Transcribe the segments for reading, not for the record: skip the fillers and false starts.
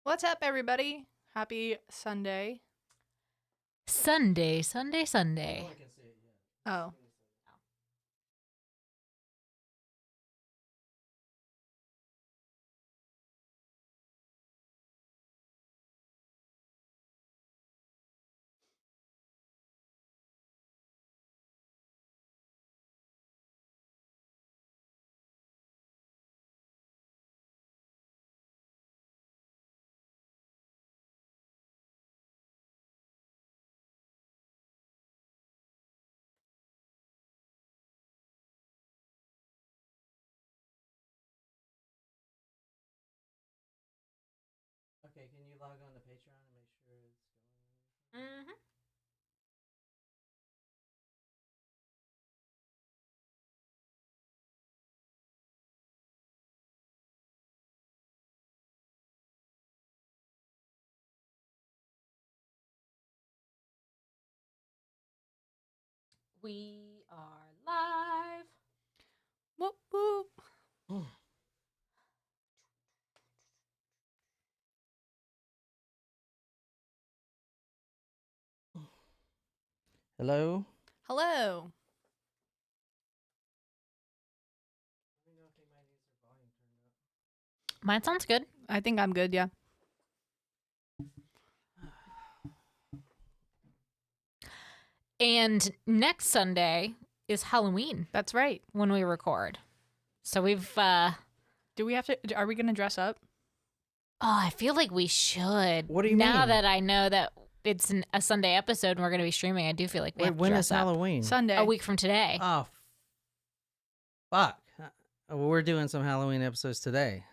What's up, everybody? Happy Sunday. Sunday. Oh. Okay, can you log on to Patreon and make sure it's going? Mm-hmm. We are live. Whoop, whoop. Hello? Hello. Let me know if anybody needs their volume turned up. Mine sounds good. I think I'm good, yeah. And next Sunday is Halloween That's right. when we record. So we've Do we have to, are we going to dress up? I feel like we should. What do you now mean? that I know that it's a Sunday episode and we're going to be streaming, I do feel like we Wait, have to when dress is up. Halloween? Sunday. A week from today. Oh, fuck. Well, we're doing some Halloween episodes today.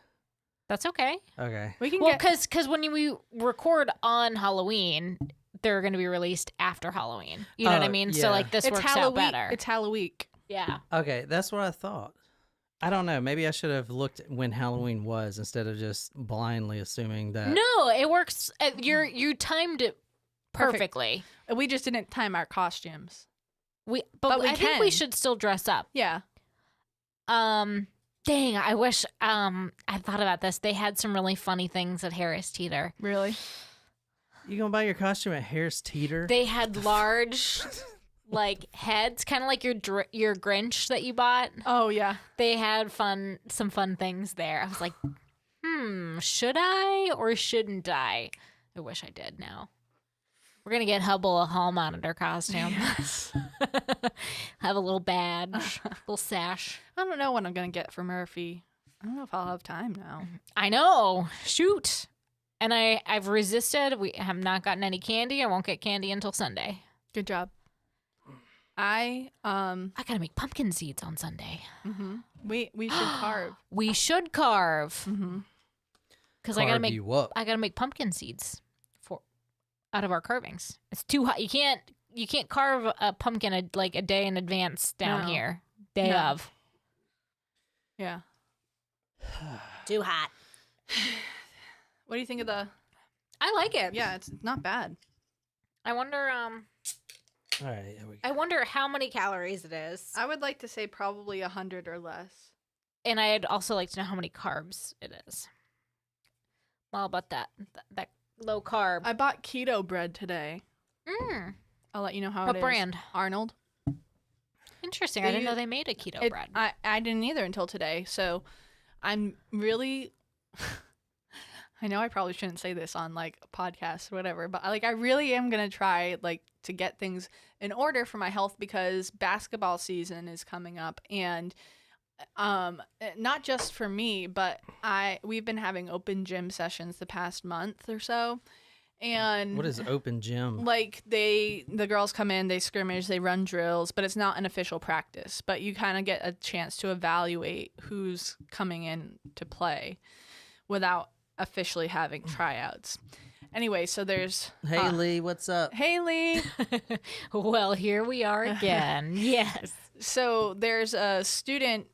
That's okay. Okay. We can Well, get, because when we record on Halloween, they're going to be released after Halloween. You know what I Oh, mean? yeah. So like this it's works out Halloween. better. It's Halloween. Yeah. Okay, that's what I thought. I don't know. Maybe I should have looked at when Halloween was instead of just blindly assuming that. No, it works. You timed it Perfect. perfectly. We just didn't time our costumes. But we I think we can. should still dress up. Yeah. Dang, I wish I thought about this. They had some really funny things at Harris Teeter. Really? You gonna buy your costume at Harris Teeter? They had large like heads, kind of like your Grinch that you bought. Oh, yeah. They had some fun things there. I was like, should I or shouldn't I? I wish I did now. We're going to get Hubble a hall monitor costume. Yes. Have a little badge, little sash. I don't know what I'm going to get for Murphy. I don't know if I'll have time now. I know. Shoot. And I've resisted. We have not gotten any candy. I won't get candy until Sunday. Good job. I got to make pumpkin seeds on Sunday. we should carve. We should carve. Cuz I got to Carve make you up. I got to make pumpkin seeds out of our carvings. It's too hot. You can't carve a pumpkin a day in advance down No. here. Day No. of. Yeah. Too hot. What do you think of the... I like it. Yeah, it's not bad. I wonder All right, here we go. I wonder how many calories it is. I would like to say probably 100 or less. And I'd also like to know how many carbs it is. Well, about that low carb. I bought keto bread today. I'll let you know how What it is. brand? Arnold. Interesting. I didn't know they made a keto bread. I didn't either until today. So I'm really... I know I probably shouldn't say this on like a podcast or whatever, but I really am going to try to get things in order for my health because basketball season is coming up and not just for me, but we've been having open gym sessions the past month or so. And What is open gym? like the girls come in, they scrimmage, they run drills, but it's not an official practice. But you kind of get a chance to evaluate who's coming in to play without officially having tryouts. Anyway, so there's Haley, what's up? Haley. Well, here we are again. Yes. So there's a student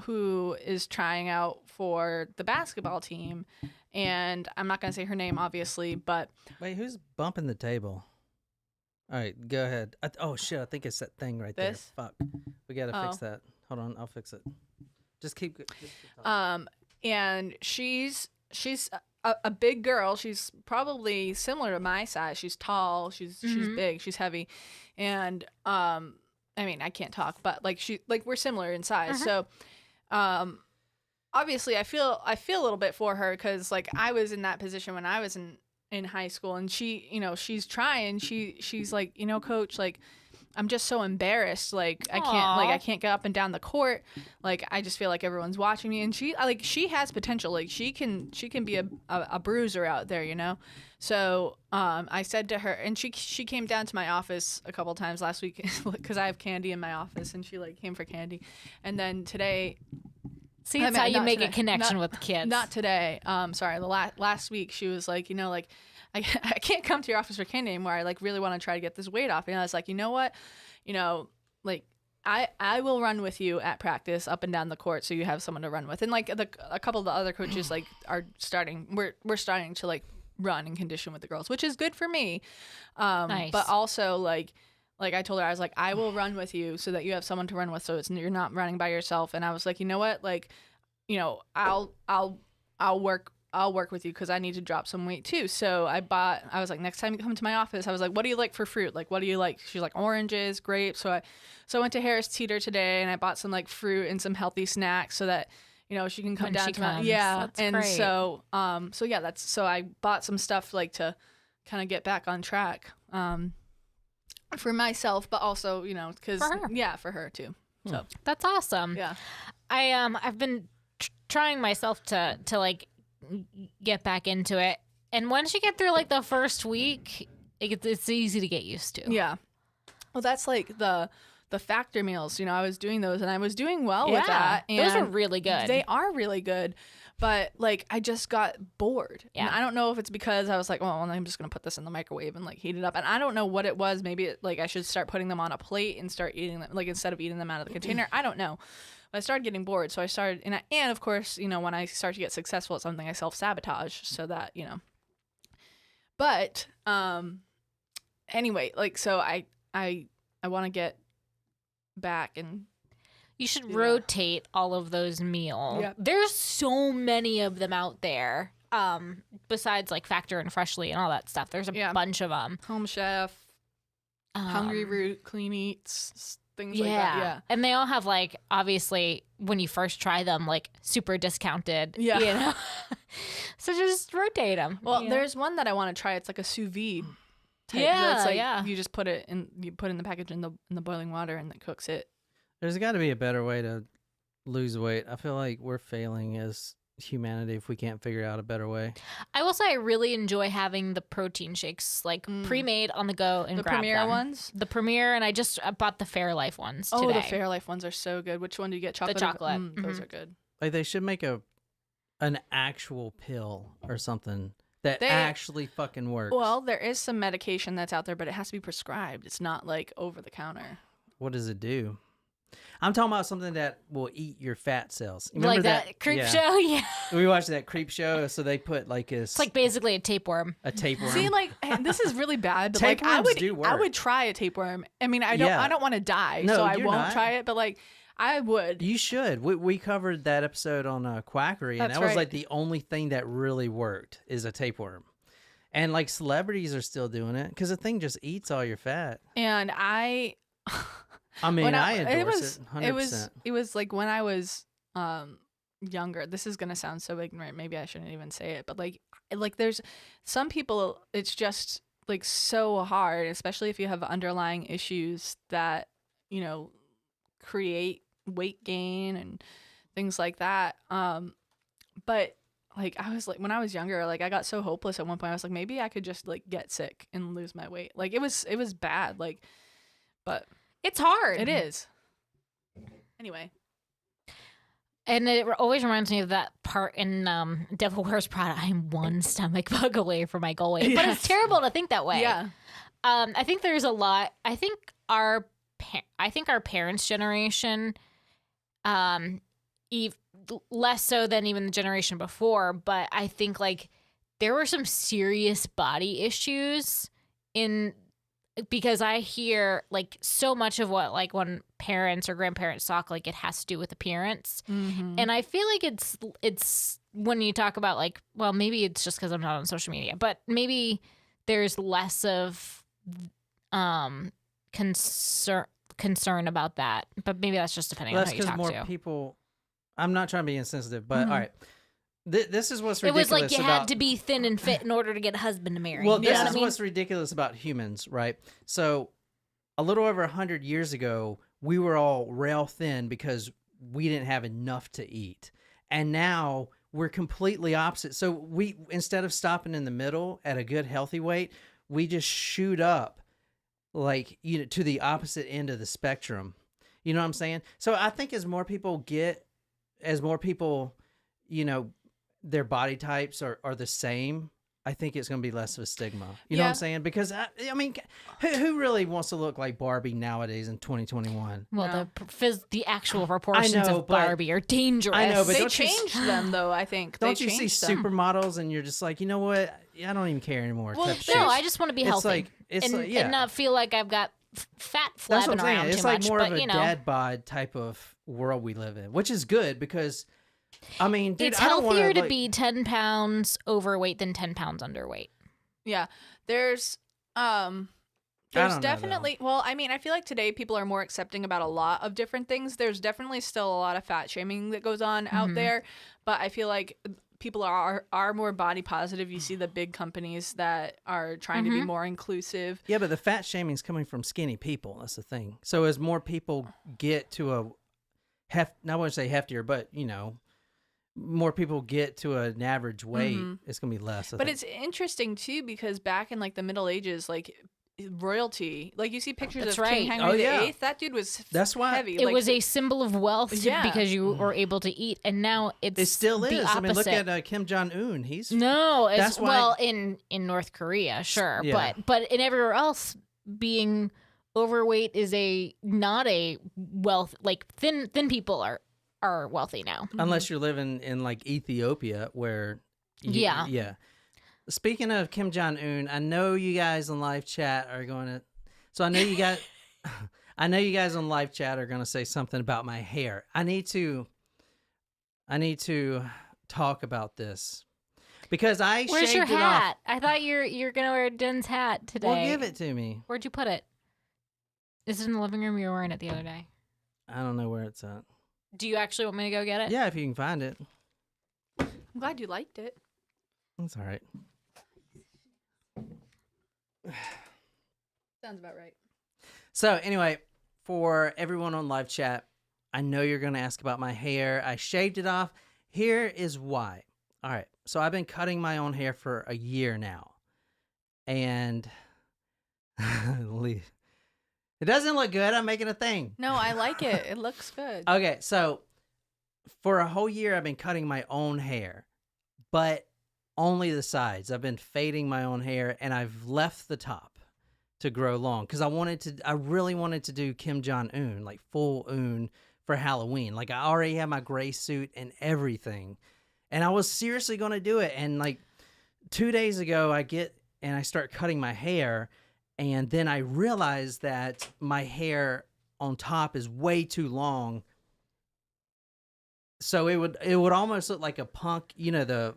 who is trying out for the basketball team, and I'm not gonna say her name, obviously, but Wait, who's bumping the table? All right, go ahead. Oh shit, I think it's that thing right This? there. Fuck, we gotta Oh. fix that. Hold on, I'll fix it. Just keep talking. and she's a big girl. She's probably similar to my size. She's tall. She's big. She's heavy, and I mean, I can't talk, but like we're similar in size. So, obviously, I feel a little bit for her because like I was in that position when I was in high school, and she, she's trying. She's like, coach, like, I'm just so embarrassed. Like, I can't get up and down the court. Like, I just feel like everyone's watching me. And she has potential. Like, she can be a bruiser out there, So, I said to her, and she came down to my office a couple times last week because I have candy in my office, and she like came for candy. And then today, see, that's how you make a connection with kids. Not today. Sorry. The last week she was like, like, I can't come to your office for candy anymore. I like really want to try to get this weight off. And I was like, you know what? Like I will run with you at practice up and down the court so you have someone to run with. And like a couple of the other coaches like are starting. We're starting to like run and condition with the girls, which is good for me. Nice. But also like I told her, I was like, I will run with you so that you have someone to run with, so you're not running by yourself. And I was like, you know what? Like, I'll work with you because I need to drop some weight too. So I was like, next time you come to my office, I was like, what do you like for fruit? Like, what do you like? She's like, oranges, grapes. So I went to Harris Teeter today and I bought some like fruit and some healthy snacks so that, she can come when down she to comes. yeah. That's and great. so I bought some stuff like to kind of get back on track for myself, but also, because for her too. So That's awesome. yeah. I've been trying myself to like get back into it, and once you get through like the first week, it's easy to get used to. Yeah. Well, that's like the factor meals. I was doing those and I was doing well with that. And those are really good. They are really good. But like I just got bored. Yeah. And I don't know if it's because I was like, well, I'm just gonna put this in the microwave and like heat it up. And I don't know what it was. Maybe like I should start putting them on a plate and start eating them, like instead of eating them out of the container. I don't know. But I started getting bored, so I started, and of course, when I start to get successful at something, I self-sabotage so that, But anyway, like so I want to get back and you should rotate all of those meals. Yeah. There's so many of them out there. Besides like Factor and Freshly and all that stuff, there's a bunch of them. Home Chef, Hungry Root, Clean Eats, things like that. Yeah. And they all have like, obviously when you first try them, like super discounted. Yeah. So just rotate them. Well, there's one that I want to try. It's like a sous vide type. Yeah, It's like yeah. You just put it in the package in the boiling water and it cooks it. There's got to be a better way to lose weight. I feel like we're failing as humanity if we can't figure out a better way. I will say I really enjoy having the protein shakes like pre-made on the go and The grab Premier them. ones? The Premier, and I bought the Fairlife ones today. Oh, the Fairlife ones are so good. Which one do you get? Chocolate? The chocolate. Those are good. Like they should make an actual pill or something that actually fucking works. Well, there is some medication that's out there, but it has to be prescribed. It's not like over the counter. What does it do? I'm talking about something that will eat your fat cells. Remember Like that creep show? Yeah. We watched that creep show, so they put like It's like basically a tapeworm. a tapeworm. See, like this is really bad, but like Tapeworms do work. I would try a tapeworm. I mean, I don't want to die, No, so I you're won't not. try it. But like, I would. You should. We covered that episode on quackery, and That's that was right. like the only thing that really worked is a tapeworm. And like celebrities are still doing it because the thing just eats all your fat. And I mean, when I endorse it 100%. It was like when I was younger. This is gonna sound so ignorant. Maybe I shouldn't even say it, but like there's some people. It's just like so hard, especially if you have underlying issues that create weight gain and things like that. But like I was like when I was younger, like I got so hopeless at one point. I was like, maybe I could just like get sick and lose my weight. Like it was bad. Like, but. It's hard. It is. Anyway. And it always reminds me of that part in Devil Wears Prada. I'm one stomach bug away from my goal weight. But it's terrible to think that way. Yeah. I think there's a lot. I think our parents' generation, less so than even the generation before, but I think like there were some serious body issues in because I hear like so much of what like when parents or grandparents talk, like it has to do with appearance. And I feel like it's when you talk about like, well, maybe it's just because I'm not on social media, but maybe there's less of concern about that. But maybe that's just depending on that's who you because talk more to. people. I'm not trying to be insensitive, but all right. This is what's It ridiculous. was like you about, had to be thin and fit in order to get a husband to marry. Well, You know this what is I mean? what's ridiculous about humans, right? So, a little over 100 years ago, we were all rail thin because we didn't have enough to eat, and now we're completely opposite. So we, instead of stopping in the middle at a good healthy weight, we just shoot up, like, you know, to the opposite end of the spectrum. You know what I'm saying? So I think as more people, you know, their body types are the same, I think it's going to be less of a stigma. You know what I'm saying? Because, I mean, who really wants to look like Barbie nowadays in 2021? Well, the actual proportions know, of but- Barbie are dangerous. I know, but They don't you changed them, though, I think. Don't They you see changed them. supermodels and you're just like, you know what? I don't even care anymore. Well, type no, shit. No, I just want to be healthy. And not feel like I've got fat That's flabbing what I'm saying. around It's too like much. more But, of a you know, dad bod type of world we live in, which is good because, I mean, dude, it's I don't healthier want to be 10 pounds overweight than 10 pounds underweight. Yeah. There's don't know, though. definitely, well, I mean, I feel like today people are more accepting about a lot of different things. There's definitely still a lot of fat shaming that goes on out there, but I feel like people are more body positive. You see the big companies that are trying to be more inclusive. Yeah, but the fat shaming is coming from skinny people. That's the thing. So as more people get to a I wouldn't say heftier, but you know, more people get to an average weight, it's gonna be less. I But think. it's interesting too because back in like the Middle Ages, like royalty, like you see pictures That's of right. King Henry Oh, yeah. VIII. That dude was That's why- heavy. It like, was a symbol of wealth Yeah. because you were able to eat, and now it's It still the is. I mean, look opposite. at Kim Jong Un. He's No, it's That's why- well in North Korea, sure, Yeah. but in everywhere else, being overweight is not a wealth, like thin people are wealthy now. unless you're living in like Ethiopia, where yeah. Speaking of Kim Jong Un, I know you guys on live chat are going to. So I know you guys on live chat are going to say something about my hair. I need to talk about this because I Where's shaved your it hat? off. I thought you're gonna wear Jen's hat today. Well, give it to me. Where'd you put it? Is it in the living room? You were wearing it the other day. I don't know where it's at. Do you actually want me to go get it? Yeah, if you can find it. I'm glad you liked it. That's all right. Sounds about right. So anyway, for everyone on live chat, I know you're going to ask about my hair. I shaved it off. Here is why. All right. So I've been cutting my own hair for a year now. And it doesn't look good. I'm making a thing. No, I like it. It looks good. Okay. So for a whole year, I've been cutting my own hair, but only the sides. I've been fading my own hair and I've left the top to grow long because I really wanted to do Kim Jong-un, like full un for Halloween. Like I already had my gray suit and everything. And I was seriously going to do it. And like 2 days ago, I start cutting my hair. And then I realized that my hair on top is way too long. So it would almost look like a punk, you know, the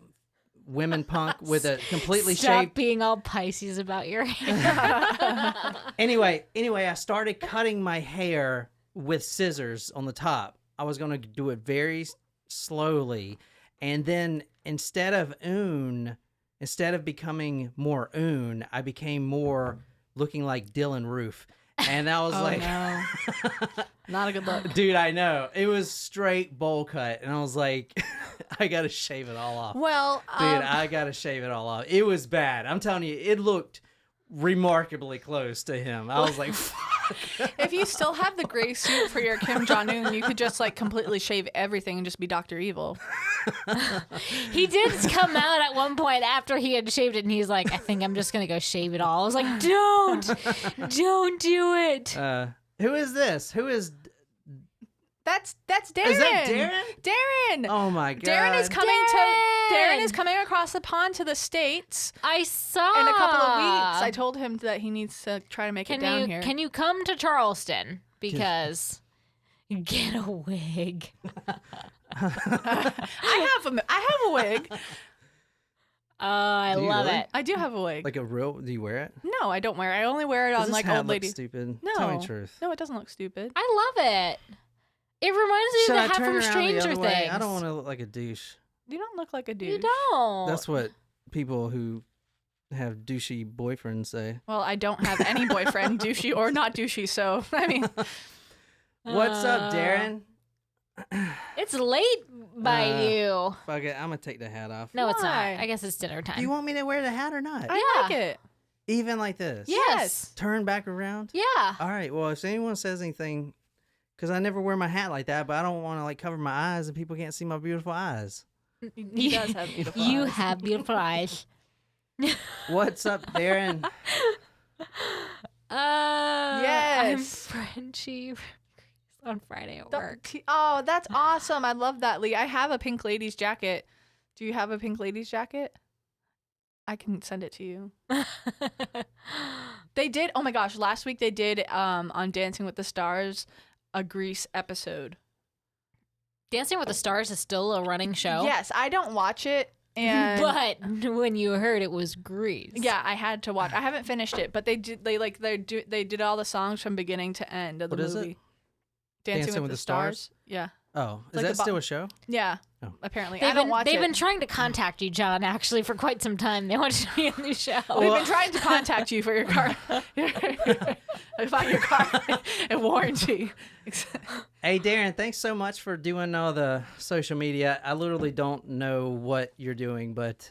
women punk with a completely Stop shaved. being all Pisces about your hair. Anyway, I started cutting my hair with scissors on the top. I was going to do it very slowly. And then instead of becoming more I became more looking like Dylan Roof. And I was No. Not a good look. dude, I know. It was straight bowl cut. And I was like, I got to shave it all off. Well, Dude, I got to shave it all off. It was bad. I'm telling you, it looked remarkably close to him. I was like, fuck. if you still have the gray suit for your Kim Jong-un, you could just like completely shave everything and just be Dr. Evil. He did come out at one point after he had shaved it, and he's like, I think I'm just going to go shave it all. I was like, don't do it. Who is this? Who is That's Darren. Is that Darren? Darren. Oh my god. Darren is coming across the pond to the States. I saw In a couple of weeks. I told him that he needs to try to make it down here. Can you come to Charleston? Because get a wig. I have a wig. I love really? it. I do have a wig. Like a real? Do you wear it? No, I don't wear it. I only wear it Does on this like hat old look ladies. stupid? No, Tell me the truth. No, it doesn't look stupid. I love it. It reminds me Should of I the hat turn from around the Stranger other way? Things. I don't want to look like a douche. You don't look like a dude. You don't. That's what people who have douchey boyfriends say. Well, I don't have any boyfriend, douchey or not douchey. So I mean, What's up, Darren? It's late by you. Fuck it, I'm gonna take the hat off. No, it's not. Why? I guess it's dinner time. Do you want me to wear the hat or not? I like Yeah. it. Even like this? Yes. Turn back around? Yeah. All right, well, if anyone says anything, because I never wear my hat like that, but I don't want to like cover my eyes and people can't see my beautiful eyes. He does have beautiful You eyes. have beautiful eyes. What's up, Darren? I'm Yes. Frenchie on Friday at The- work. Oh, that's awesome. I love that, Lee. I have a pink ladies jacket. Do you have a pink ladies jacket? I can send it to you. They did. Oh my gosh, last week they did on Dancing with the Stars a Grease episode. Dancing with the Stars is still a running show. Yes, I don't watch it, and But when you heard it was Grease. yeah, I had to watch. I haven't finished it, but they did all the songs from beginning to end of the What is movie. it? Dancing with the Stars. Yeah, Oh, is Like that the bo- still a show? yeah. Oh. Apparently, I don't watch They've it. been trying to contact you, John, actually, for quite some time. They want you to be on the show. We've been trying to contact you for your car. About your car and warranty. Hey, Darren, thanks so much for doing all the social media. I literally don't know what you're doing, but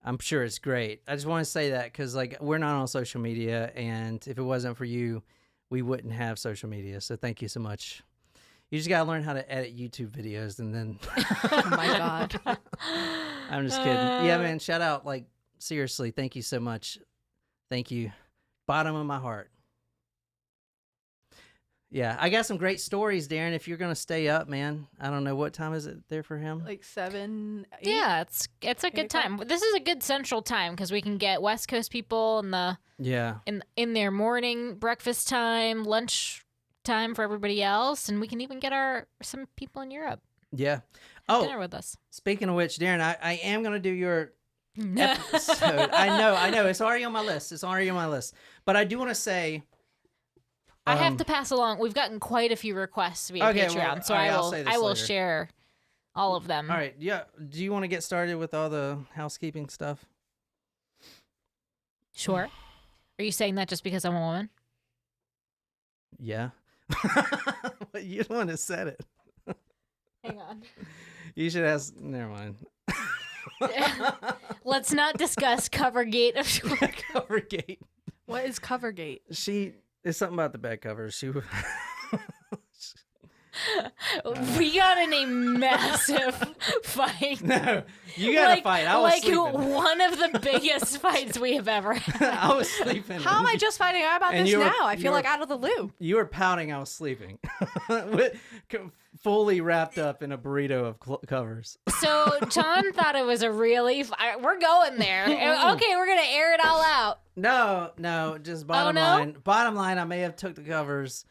I'm sure it's great. I just want to say that because, like, we're not on social media, and if it wasn't for you, we wouldn't have social media. So thank you so much. You just gotta learn how to edit YouTube videos, and then Oh my god. I'm just kidding. Yeah, man. Shout out, like, seriously, thank you so much. Thank you, bottom of my heart. Yeah, I got some great stories, Darren. If you're gonna stay up, man, I don't know what time is it there for him. Like 7, 8? Yeah, it's a good time. This is a good central time because we can get West Coast people in their morning breakfast time, lunch time for everybody else, and we can even get some people in Europe Yeah. dinner Oh, with us. speaking of which, Darren, I am gonna do your episode. I know. It's already on my list. But I do want to say, I have to pass along. We've gotten quite a few requests via Okay, Patreon, well, so all right, I'll say this I will later. share all of them. all right, yeah. Do you want to get started with all the housekeeping stuff? Sure. Are you saying that just because I'm a woman? Yeah. But you're the one that said it. Hang on. You should ask. Never mind. Let's not discuss Covergate of Covergate. What is Covergate? It's something about the bed covers. We got in a massive fight. No, you gotta fight. I was sleeping. One of the biggest fights we have ever had. I was sleeping. How am I just finding out about And this you were- now? I you feel were- like out of the loop. You were pouting. I was sleeping. Fully wrapped up in a burrito of covers. So John thought it was a really. We're going there. Okay, we're gonna air it all out. No. Just bottom no? line. Bottom line. I may have took the covers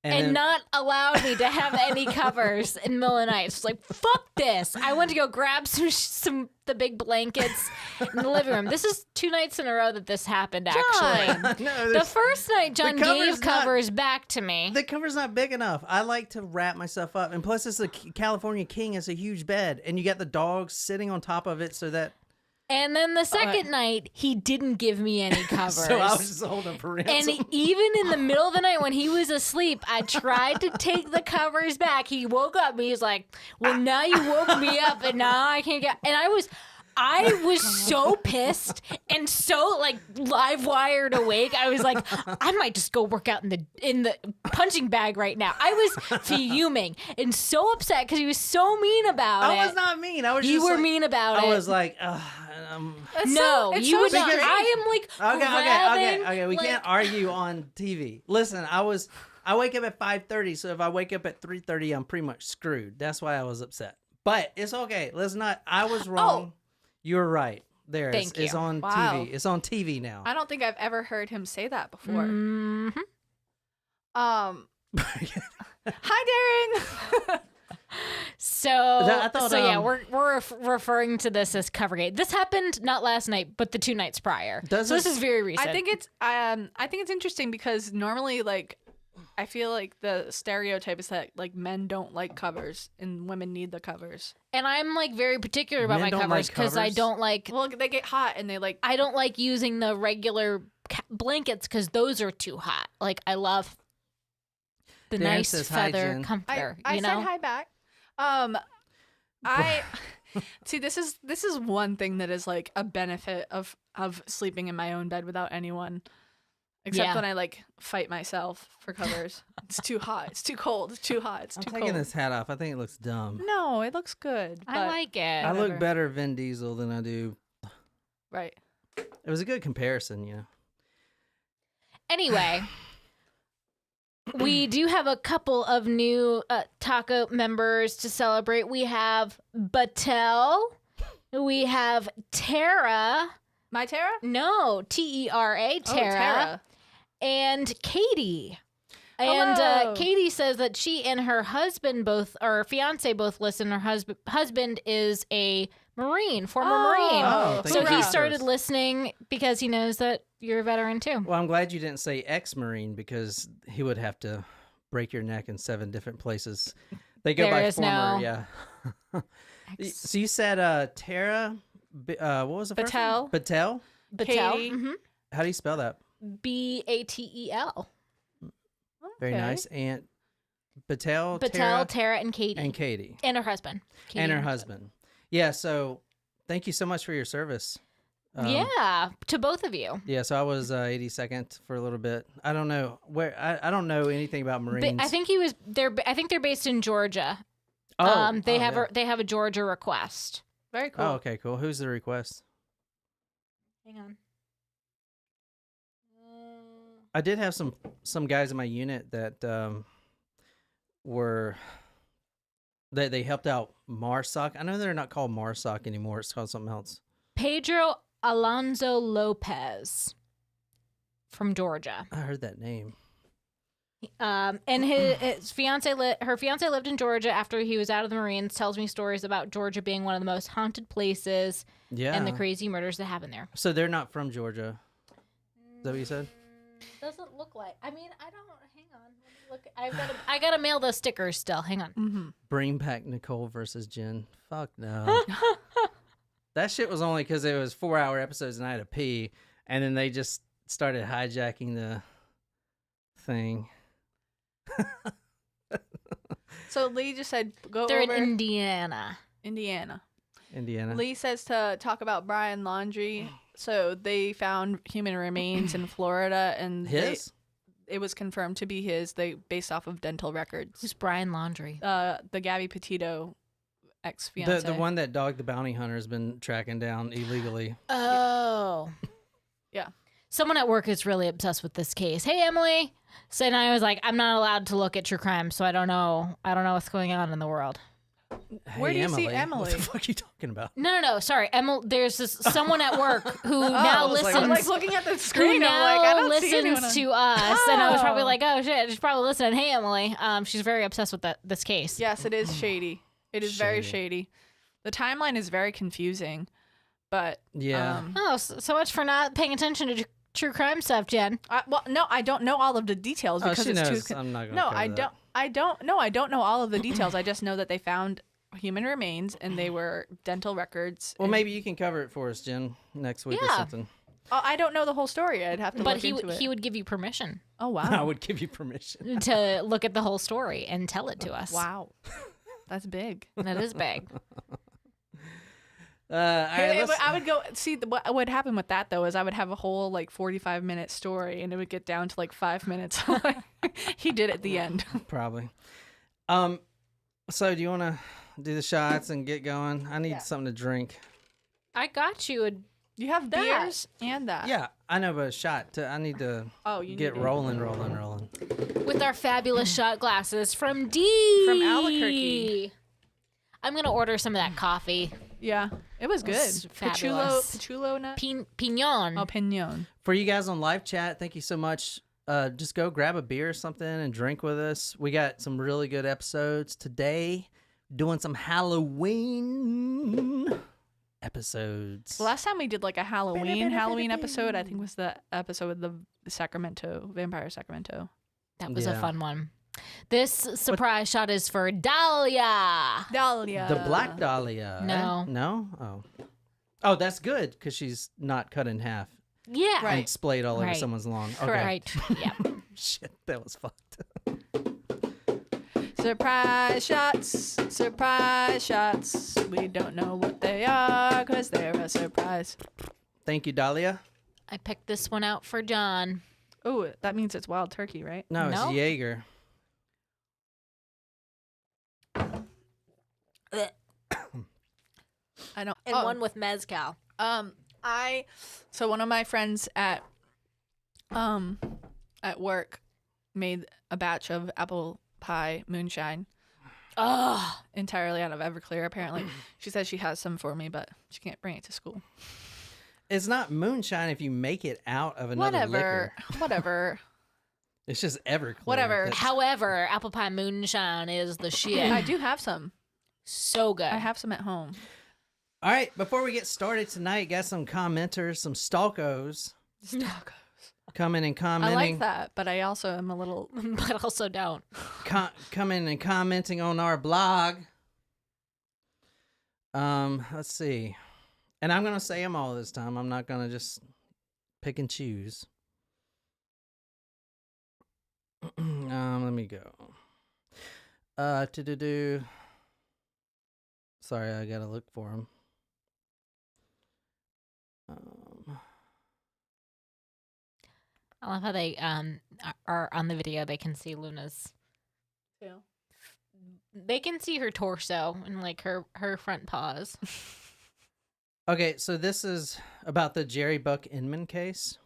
And then- not allowed me to have any covers in the middle of the night. It's like, fuck this. I went to go grab the big blankets in the living room. This is 2 nights in a row that this happened, actually. No, The there's- first night, John cover's gave covers back to me. the cover's not big enough. I like to wrap myself up, and plus, it's a California King. It's a huge bed, and you got the dogs sitting on top of it, so that. And then the second night, he didn't give me any covers. So I was just holding for ransom. And even in the middle of the night when he was asleep, I tried to take the covers back. He woke up and he was like, well, now you woke me up and now I can't get... And I was so pissed and so like live wired awake. I was like, I might just go work out in the punching bag right now. I was fuming and so upset because he was so mean about it. I was not mean. I was You just were like, mean about it. I was like, No, you would not. strange. I am like okay. grabbing, We like- can't argue on TV. Listen, I was I wake up at 5:30, so if I wake up at 3:30, I'm pretty much screwed. That's why I was upset. But it's okay. Let's not. I was wrong. You're right. There, it's on TV. It's on TV now. I don't think I've ever heard him say that before. Mm-hmm. Hi, Darren. So we're referring to this as Covergate. This happened not last night, but the 2 nights prior. This is very recent. I think it's interesting because normally, like, I feel like the stereotype is that like men don't like covers and women need the covers. And I'm like very particular about my covers because I don't like. Well, they get hot and they like. I don't like using the regular blankets because those are too hot. Like I love the nice feather comforter. I said hi back. I see. This is one thing that is like a benefit of sleeping in my own bed without anyone. Except when I like fight myself for covers. It's too hot. It's too cold. It's too hot. It's too cold. I'm taking this hat off. I think it looks dumb. No, it looks good. I like it. I look better Vin Diesel than I do. Right. It was a good comparison, you know. Anyway, we do have a couple of new taco members to celebrate. We have Batel. We have Tara. My Tara? No, Tera. Tara. And Katie. And Katie says that she and her husband fiance both listen. Her husband is a Marine, former Marine. So he started listening because he knows that you're a veteran too. Well, I'm glad you didn't say ex-Marine because he would have to break your neck in 7 different places. They go by former, yeah. So you said Tara, what was the first name? Batel? Batel. Mm-hmm. How do you spell that? Batel. Very nice. And Batel, Tara, and Katie. And Katie. And her husband. Katie and her husband. Yeah, so thank you so much for your service. Yeah, to both of you. Yeah, so I was 82nd for a little bit. I don't know where. I don't know anything about Marines. I think I think they're based in Georgia. They have a Georgia request. Very cool. Oh, okay, cool. Who's the request? Hang on. I did have some guys in my unit that were they helped out MARSOC. I know they're not called MARSOC anymore. It's called something else. Pedro Alonso Lopez from Georgia. I heard that name. And his fiance, her fiance lived in Georgia after he was out of the Marines. Tells me stories about Georgia being one of the most haunted places. Yeah. And the crazy murders that happen there. So they're not from Georgia. Is that what you said? Doesn't look like. I mean, I don't. Hang on. Let me look. I gotta mail those stickers still. Hang on. Mm-hmm. Bring back Nicole versus Jen. Fuck no. That shit was only because it was 4-hour episodes and I had to pee, and then they just started hijacking the thing. So Lee just said go They're over. in Indiana. Lee says to talk about Brian Laundrie. So they found human remains in Florida, and it was confirmed to be his. They based off of dental records. Who's Brian Laundrie? The Gabby Petito ex-fiance. The one that Dog the Bounty Hunter has been tracking down illegally. Oh. Yeah. Someone at work is really obsessed with this case. Hey, Emily. So and I was like, I'm not allowed to look at true crime, so I don't know what's going on in the world. Hey, where do you see Emily? What the fuck are you talking about? No. Sorry, Emily. There's someone at work who now listens. I'm like looking at the screen. Who now I don't listens see anyone to us, and I was probably like, oh shit, she's probably listening. Hey, Emily. She's very obsessed with this case. Yes, it is shady. It is very shady. The timeline is very confusing, but yeah. So much for not paying attention to true crime stuff, Jen. No, I don't know all of the details because it's knows. too. I'm not gonna. No, I don't. I don't know all of the details. I just know that they found human remains and they were dental records. Well, maybe you can cover it for us, Jen, next week or something. I don't know the whole story. I'd have to look into it. But he would give you permission. Oh, wow. I would give you permission. To look at the whole story and tell it to us. Wow. That's big. That is big. I would go see what would happen with that though is I would have a whole like 45-minute story and it would get down to like 5 minutes. He did at the end. Probably. So do you want to do the shots and get going? I need something to drink. I got you You have That. beers and that. Yeah, I know, but a shot. I need to You get need it. rolling. With our fabulous shot glasses from D. From Albuquerque. I'm going to order some of that coffee. Yeah, it was good. It's fabulous. Pachulo nut. Pignon. Oh, pinon. For you guys on live chat, thank you so much. Just go grab a beer or something and drink with us. We got some really good episodes today. Doing some Halloween episodes. The last time we did like a Halloween episode, I think was the episode with the Vampire Sacramento. That was a fun one. This surprise shot is for Dahlia. The Black Dahlia. No. No? Oh, that's good because she's not cut in half Yeah. Right. and splayed all over Right. someone's lawn. Okay. Right. Yeah. Shit, that was fucked. Surprise shots. We don't know what they are because they're a surprise. Thank you, Dahlia. I picked this one out for John. Oh, that means it's wild turkey, right? No, No? it's Jaeger. I don't. And one with mezcal. So one of my friends at work made a batch of apple pie moonshine Oh, entirely out of Everclear. Apparently, she says she has some for me, but she can't bring it to school. It's not moonshine if you make it out of another liquor. Whatever. It's just Everclear. Whatever. That's- however, apple pie moonshine is the shit. I do have some. So good. I have some at home. All right, before we get started tonight, got some commenters, some stalkos coming and I commenting. like that, but I also am a little. but also don't. Coming and commenting on our blog. Let's see. And I'm going to say them all this time. I'm not going to just pick and choose. Let me go. Sorry, I got to look for them. I love how they are on the video. They can see Luna's. They can see her torso and like her front paws. Okay, so this is about the Jerry Buck Inman case.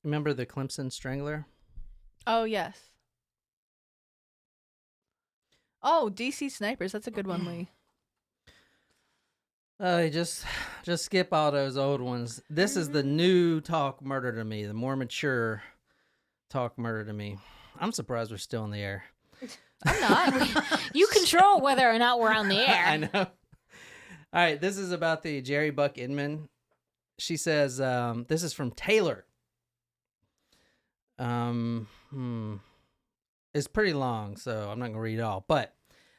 Remember the Clemson Strangler? Oh yes. Oh, DC Snipers. That's a good one, Lee. Just skip all those old ones. This is the new Talk Murder to Me, the more mature Talk Murder to Me. I'm surprised we're still in the air. I'm not. You control whether or not we're on the air. I know. All right, this is about the Jerry Buck Inman. She says, this is from Taylor. It's pretty long, so I'm not going to read it all. But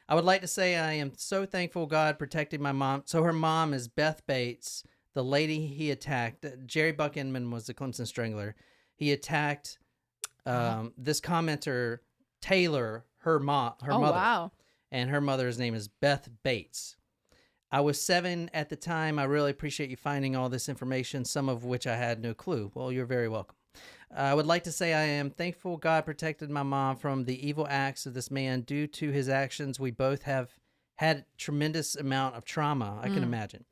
I would like to say I am so thankful God protected my mom. So her mom is Beth Bates, the lady he attacked. Jerry Buck Inman was the Clemson Strangler. He attacked this commenter, Taylor, her mother. Wow. And her mother's name is Beth Bates. I was 7 at the time. I really appreciate you finding all this information, some of which I had no clue. Well, you're very welcome. I would like to say I am thankful God protected my mom from the evil acts of this man. Due to his actions, we both have had tremendous amount of trauma. I can imagine.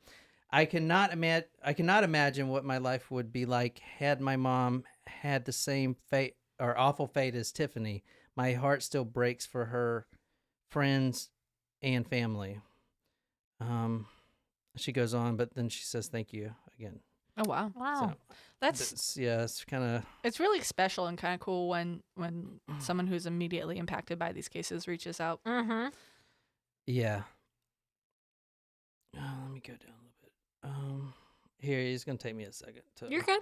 I cannot imagine what my life would be like had my mom had the same fate or awful fate as Tiffany. My heart still breaks for her friends and family. She goes on, but then she says thank you again. Oh wow. Wow. So, it's kind of. It's really special and kind of cool when someone who's immediately impacted by these cases reaches out. Mm-hmm. Yeah. Let me go down a little bit. Here, he's gonna take me a second. You're good.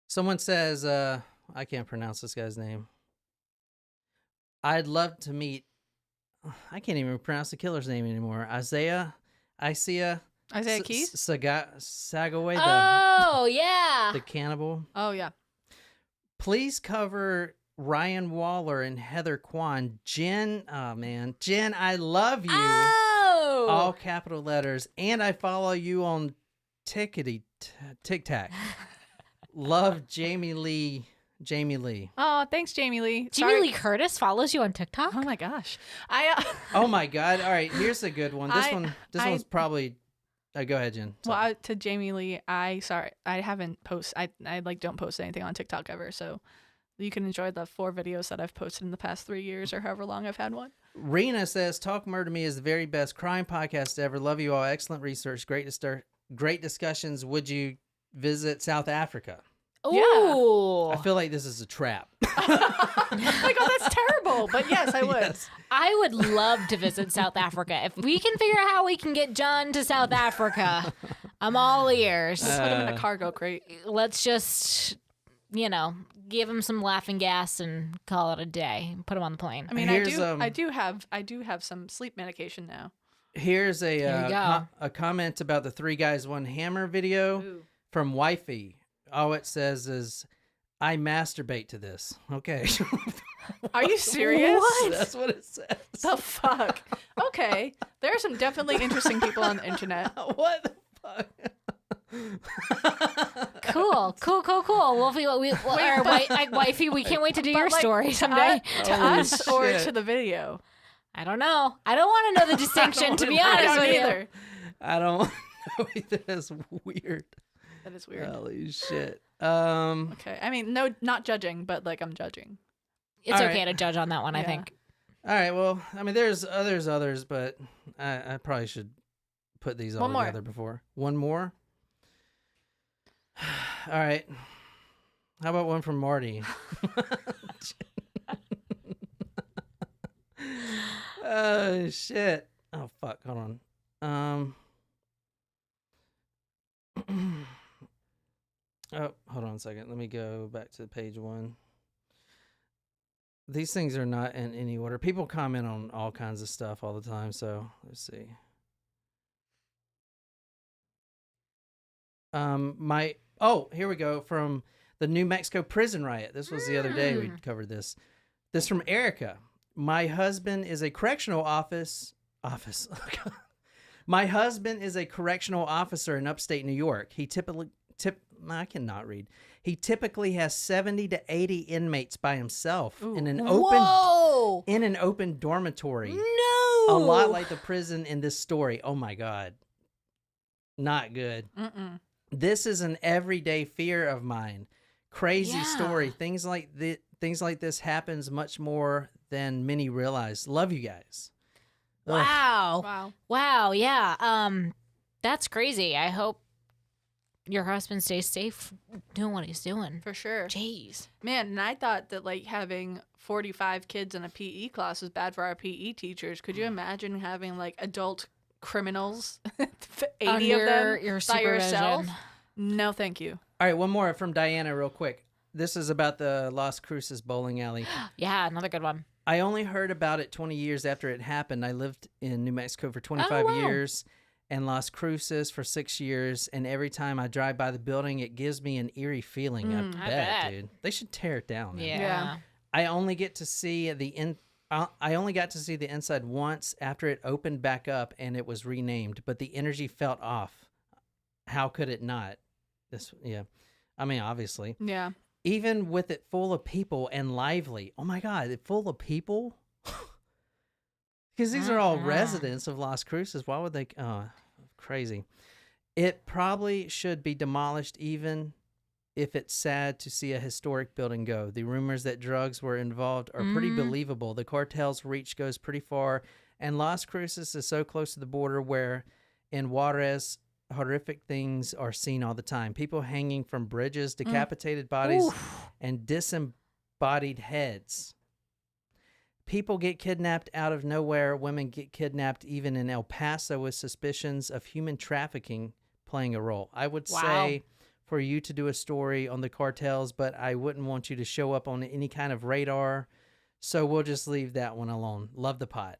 Someone says, I can't pronounce this guy's name. I'd love to meet. I can't even pronounce the killer's name anymore. Isaiah Isaiah Keys? Sagaway, Oh, yeah. the cannibal. Oh yeah. Please cover Ryan Waller and Heather Kwan. Jen, oh man, Jen, I love you. Oh. All capital letters, and I follow you on TikTok. Love Jamie Lee Jamie Lee. Oh, thanks, Jamie Lee. Jamie Lee Curtis follows you on TikTok? Oh my gosh. Oh my God. All right, here's a good one. This one's probably go ahead, Jen. Sorry. Well, to Jamie Lee, I haven't I like don't post anything on TikTok ever, so you can enjoy the 4 videos that I've posted in the past 3 years or however long I've had one. Rena says, Talk Murder Me is the very best crime podcast ever. Love you all. Excellent research. Great discussions. Would you visit South Africa? Ooh. I feel like this is a trap. Like, oh, that's terrible. But yes, I would. Yes. I would love to visit South Africa. If we can figure out how we can get John to South Africa, I'm all ears. Put him in a cargo crate. Let's just, give him some laughing gas and call it a day. Put him on the plane. I mean, I do have some sleep medication now. Here's a comment about the 3 Guys 1 Hammer video from Wifey. All it says is, I masturbate to this. Okay. Are you serious? What? That's what it says. The fuck? Okay. There are some definitely interesting people on the internet. What the fuck? Cool. Wifey, we can't wait to do your story someday. To us or to the video? I don't know. I don't want to know the distinction, to be honest with you. I don't know either. That's weird. That is weird. Holy shit. Okay. I mean, no, not judging, but like I'm judging. It's okay to judge on that one, I think. All right. Well, I mean, there's others, but I probably should put these all together before. One more? All right. How about one from Marty? Oh, shit. Oh, fuck. Hold on. Oh, hold on a second. Let me go back to page 1. These things are not in any order. People comment on all kinds of stuff all the time, so let's see. Here we go. From the New Mexico prison riot. This was the other day we covered this. This from Erica. My husband is a correctional My husband is a correctional officer in upstate New York. I cannot read. He typically has 70 to 80 inmates by himself in an open dormitory. No. A lot like the prison in this story. Oh my God. Not good. This is an everyday fear of mine. Crazy story. Things like this happens much more than many realize. Love you guys. Wow. Yeah. That's crazy. I hope your husband stays safe doing what he's doing. For sure. Jeez. Man, and I thought that like having 45 kids in a PE class was bad for our PE teachers. Could you imagine having like adult criminals, 80 of them by yourself? No, thank you. All right, one more from Diana real quick. This is about the Las Cruces bowling alley. Yeah, another good one. I only heard about it 20 years after it happened. I lived in New Mexico for 25 years and Las Cruces for 6 years. And every time I drive by the building, it gives me an eerie feeling. I bet, dude. They should tear it down. Man. Yeah. I only got to see the inside once after it opened back up and it was renamed, but the energy felt off. How could it not? I mean, obviously. Yeah. Even with it full of people and lively. Oh my God, it full of people? Because these are all residents of Las Cruces. Why would they? Oh, crazy. It probably should be demolished even if it's sad to see a historic building go. The rumors that drugs were involved are pretty believable. The cartel's reach goes pretty far, and Las Cruces is so close to the border where in Juarez, horrific things are seen all the time. People hanging from bridges, decapitated bodies, and disembodied heads. People get kidnapped out of nowhere. Women get kidnapped even in El Paso with suspicions of human trafficking playing a role. I would say for you to do a story on the cartels, but I wouldn't want you to show up on any kind of radar. So we'll just leave that one alone. Love the pod.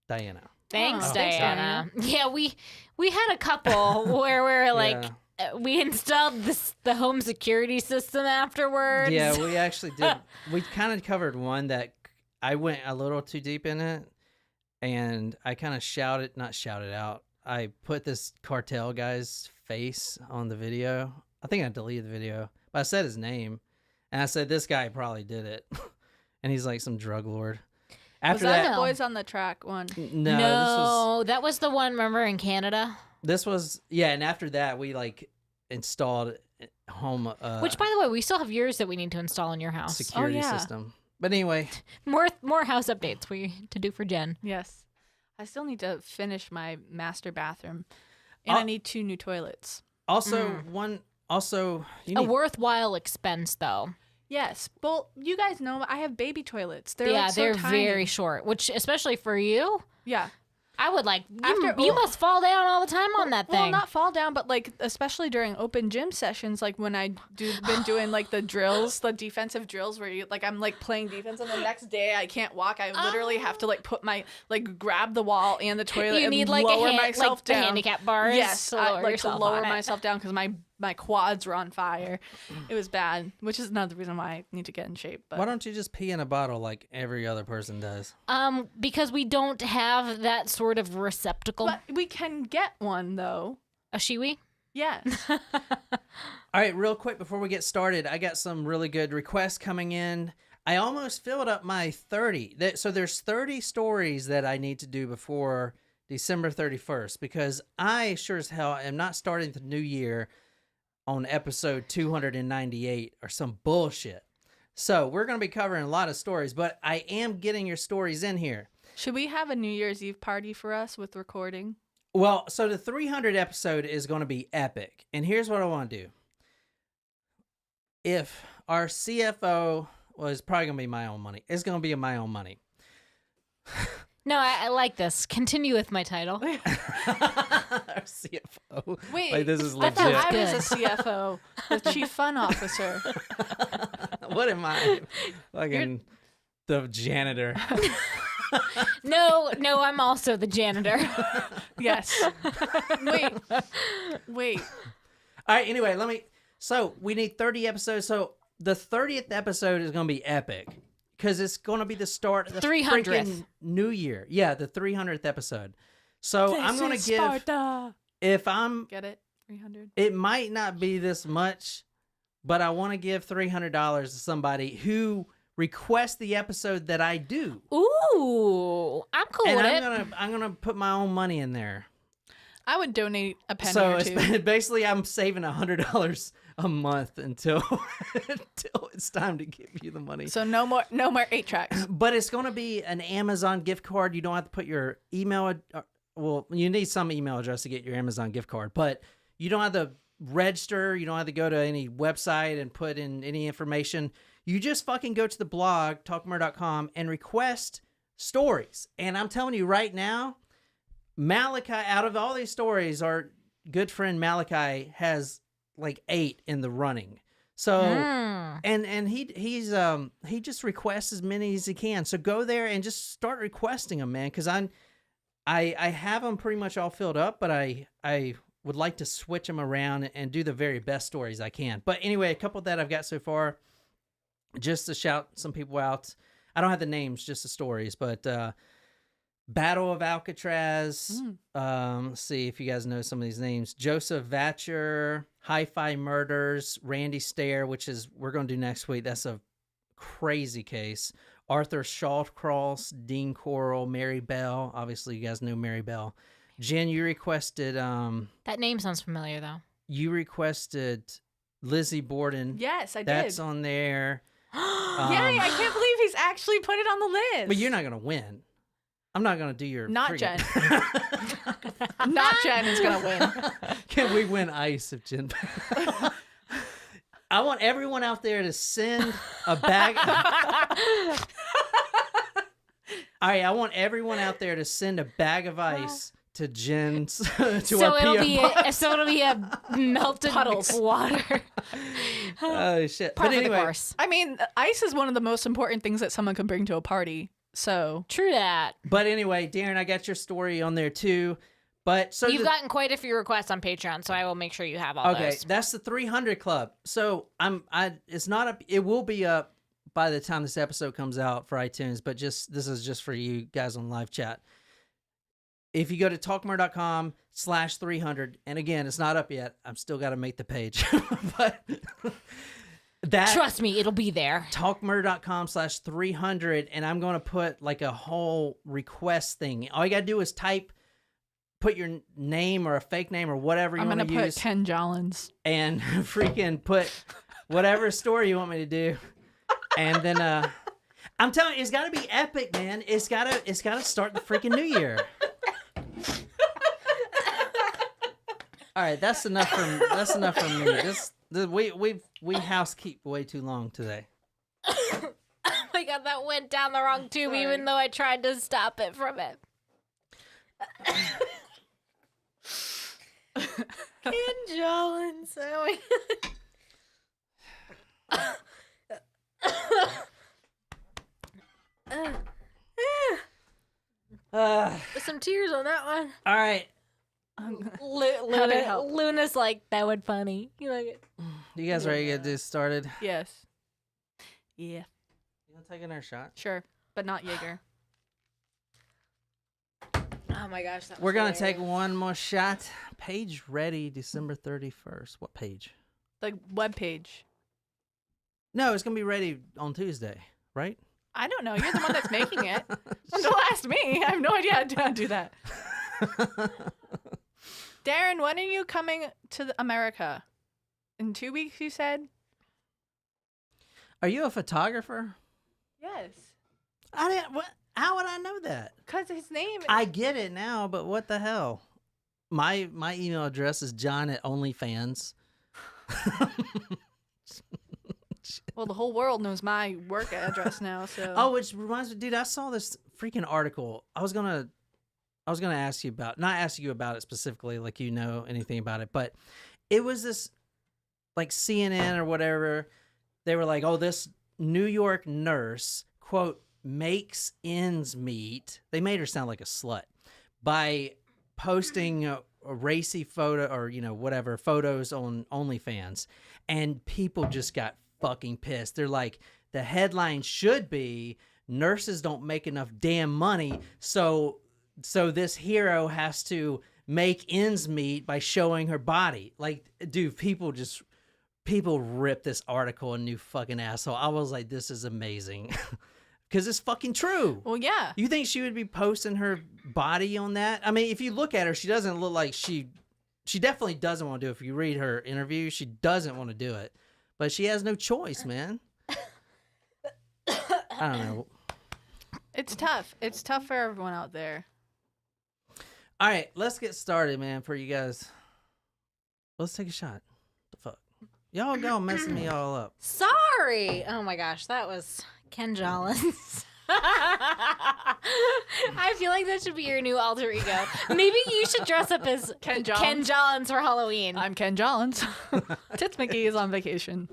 Diana. Thanks, Diana. Yeah, we had a couple where we're like, we installed the home security system afterwards. Yeah, we actually did. We kind of covered one that I went a little too deep in it, and I kind of not shouted out. I put this cartel guy's face on the video. I think I deleted the video, but I said his name, And I said, this guy probably did it. And he's like some drug lord. Was After that that, the Boys on the Track one? no, that was the one, remember, in Canada? this was, yeah. And after that, we like installed home Which, by the way, we still have yours that we need to install in your house. security system. But anyway, More house updates to do for Jen. Yes. I still need to finish my master bathroom. And I need 2 new toilets. also you A need, worthwhile expense, though. Yes. Well, you guys know I have baby toilets. They're Yeah, like so they're tiny. very short, which, especially for you, Yeah. I would like, After- you must fall down all the time on that thing. Well, not fall down, but like especially during open gym sessions, like when I been doing like the drills, the defensive drills where you like I'm like playing defense, and the next day I can't walk. I literally have to like put my like grab the wall and the toilet You and need like lower a myself like down. the handicap bars. Yes, to I lower like to yourself lower on it. myself down because my quads were on fire. It was bad, which is another reason why I need to get in shape. But why don't you just pee in a bottle like every other person does? Because we don't have that sort of receptacle. But we can get one though. A shiwi? Yes. All right, real quick before we get started, I got some really good requests coming in. I almost filled up my 30. So there's 30 stories that I need to do before December 31st because I sure as hell am not starting the new year on episode 298 or some bullshit. So we're going to be covering a lot of stories, but I am getting your stories in here. Should we have a New Year's Eve party for us with recording? Well, so the 300 episode is going to be epic. And here's what I want to do. If our CFO was probably going to be my own money. It's going to be my own money. No, I like this. Continue with my title. Our CFO. Wait, Like, this is I legit. thought I was a CFO, the Chief Fun Officer. What am I? Fucking the janitor. No, I'm also the janitor. Yes. Wait. All right, anyway, so we need 30 episodes. So the 30th episode is going to be epic because it's going to be the start of the 300th. freaking new year. Yeah, the 300th episode. So I'm going to give, Sparta. if I'm, Get it? 300. it might not be this much, but I want to give $300 to somebody who requests the episode that I do. Ooh, I'm cool And with it. I'm gonna put my own money in there. I would donate a penny So or it's two. basically I'm saving $100 a month until it's time to give you the money. So no more 8-tracks. But it's going to be an Amazon gift card. You don't have to put your email. Well, you need some email address to get your Amazon gift card, but you don't have to register. You don't have to go to any website and put in any information. You just fucking go to the blog, talkmurder.com, and request stories. And I'm telling you right now, Malachi, out of all these stories, our good friend Malachi has like 8 in the running. So and he just requests as many as he can. So go there and just start requesting them, man, because I have them pretty much all filled up, but I would like to switch them around and do the very best stories I can. But anyway, a couple that I've got so far, just to shout some people out. I don't have the names, just the stories, but Battle of Alcatraz. Let's see if you guys know some of these names. Joseph Vatcher, Hi-Fi Murders, Randy Stair, which is we're going to do next week. That's a crazy case. Arthur Shawcross, Dean Coral, Mary Bell. Obviously, you guys know Mary Bell. Jen, you requested... that name sounds familiar, though. You requested Lizzie Borden. Yes, I did. That's on there. Yay, I can't believe he's actually put it on the list. But you're not going to win. I'm not going to do your... Not friggin- Jen. Not Jen is going to win. Can we win ice if Jen... I want everyone out there to send a bag... All right, I want everyone out there to send a bag of ice to Jen's... So it'll be a melted Puddles. water. Oh, shit. Par But for the anyway, course. I mean, ice is one of the most important things that someone can bring to a party. So True that. Darren, I got your story on there too. But so You've gotten quite a few requests on Patreon, so I will make sure you have all okay, those. that's the 300 club. So it's not up. It will be up by the time this episode comes out for iTunes. But this is just for you guys on live chat. If you go to talkmurder.com/300, and again, it's not up yet. I'm still got to make the page, but That Trust me, it'll be there. talkmurder.com/300, and I'm going to put like a whole request thing. All you got to do is put your name or a fake name or whatever you want to use. I'm going to put Ken Jollins. And freaking put whatever story you want me to do. And then I'm telling you, it's got to be epic, man. It's got to start the freaking new year. All right, that's enough from me. We housekeep way too long today. Oh my god, that went down the wrong tube, even though I tried to stop it from it. Ken Jollins. Oh some tears on that one. All right. Luna's like, that would funny. You like it? You guys ready to get this started? Yes. Yeah. You want to take another shot? Sure, but not Jaeger. Oh my gosh. We're going to take one more shot. Page ready December 31st. What page? The web page. No, it's going to be ready on Tuesday, right? I don't know. You're the one that's making it. Don't ask me. I have no idea how to do that. Darren, when are you coming to America? In 2 weeks, you said? Are you a photographer? Yes. I didn't. What? How would I know that? Because his name is... I get it now, but what the hell? My email address is john@onlyfans. Well, the whole world knows my work address now, so... Oh, which reminds me, dude, I saw this freaking article. I was gonna ask you about, not ask you about it specifically, like you know anything about it, but it was this, like CNN or whatever. They were like, oh, this New York nurse, quote, makes ends meet. They made her sound like a slut by posting a racy photo or, whatever, photos on OnlyFans. And people just got fucking pissed. They're like, the headline should be, nurses don't make enough damn money, so this hero has to make ends meet by showing her body. Like, dude, people rip this article a new fucking asshole. I was like, this is amazing. Because it's fucking true. Well, yeah. You think she would be posting her body on that? I mean, if you look at her, she doesn't look like she definitely doesn't want to do it. If you read her interview, she doesn't want to do it. But she has no choice, man. I don't know. It's tough. It's tough for everyone out there. All right, let's get started, man, for you guys. Let's take a shot. The fuck? Y'all go messing me all up. Sorry. Oh my gosh, that was Ken Jollins. I feel like that should be your new alter ego. Maybe you should dress up as Ken Jollins for Halloween. I'm Ken Jollins. Tits McGee is on vacation.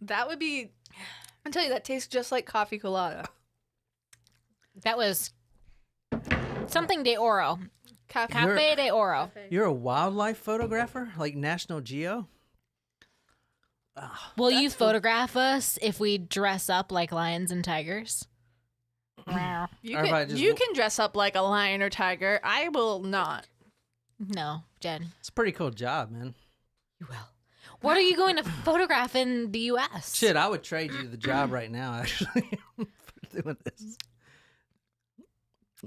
That would be... I tell you, that tastes just like coffee colada. That was something de oro. Cafe de oro. You're a wildlife photographer? Like National Geo? Will you photograph us if we dress up like lions and tigers? You can dress up like a lion or tiger. I will not. No, Jen. It's a pretty cool job, man. You will. What are you going to photograph in the U.S.? Shit, I would trade you the job right now, actually, for doing this.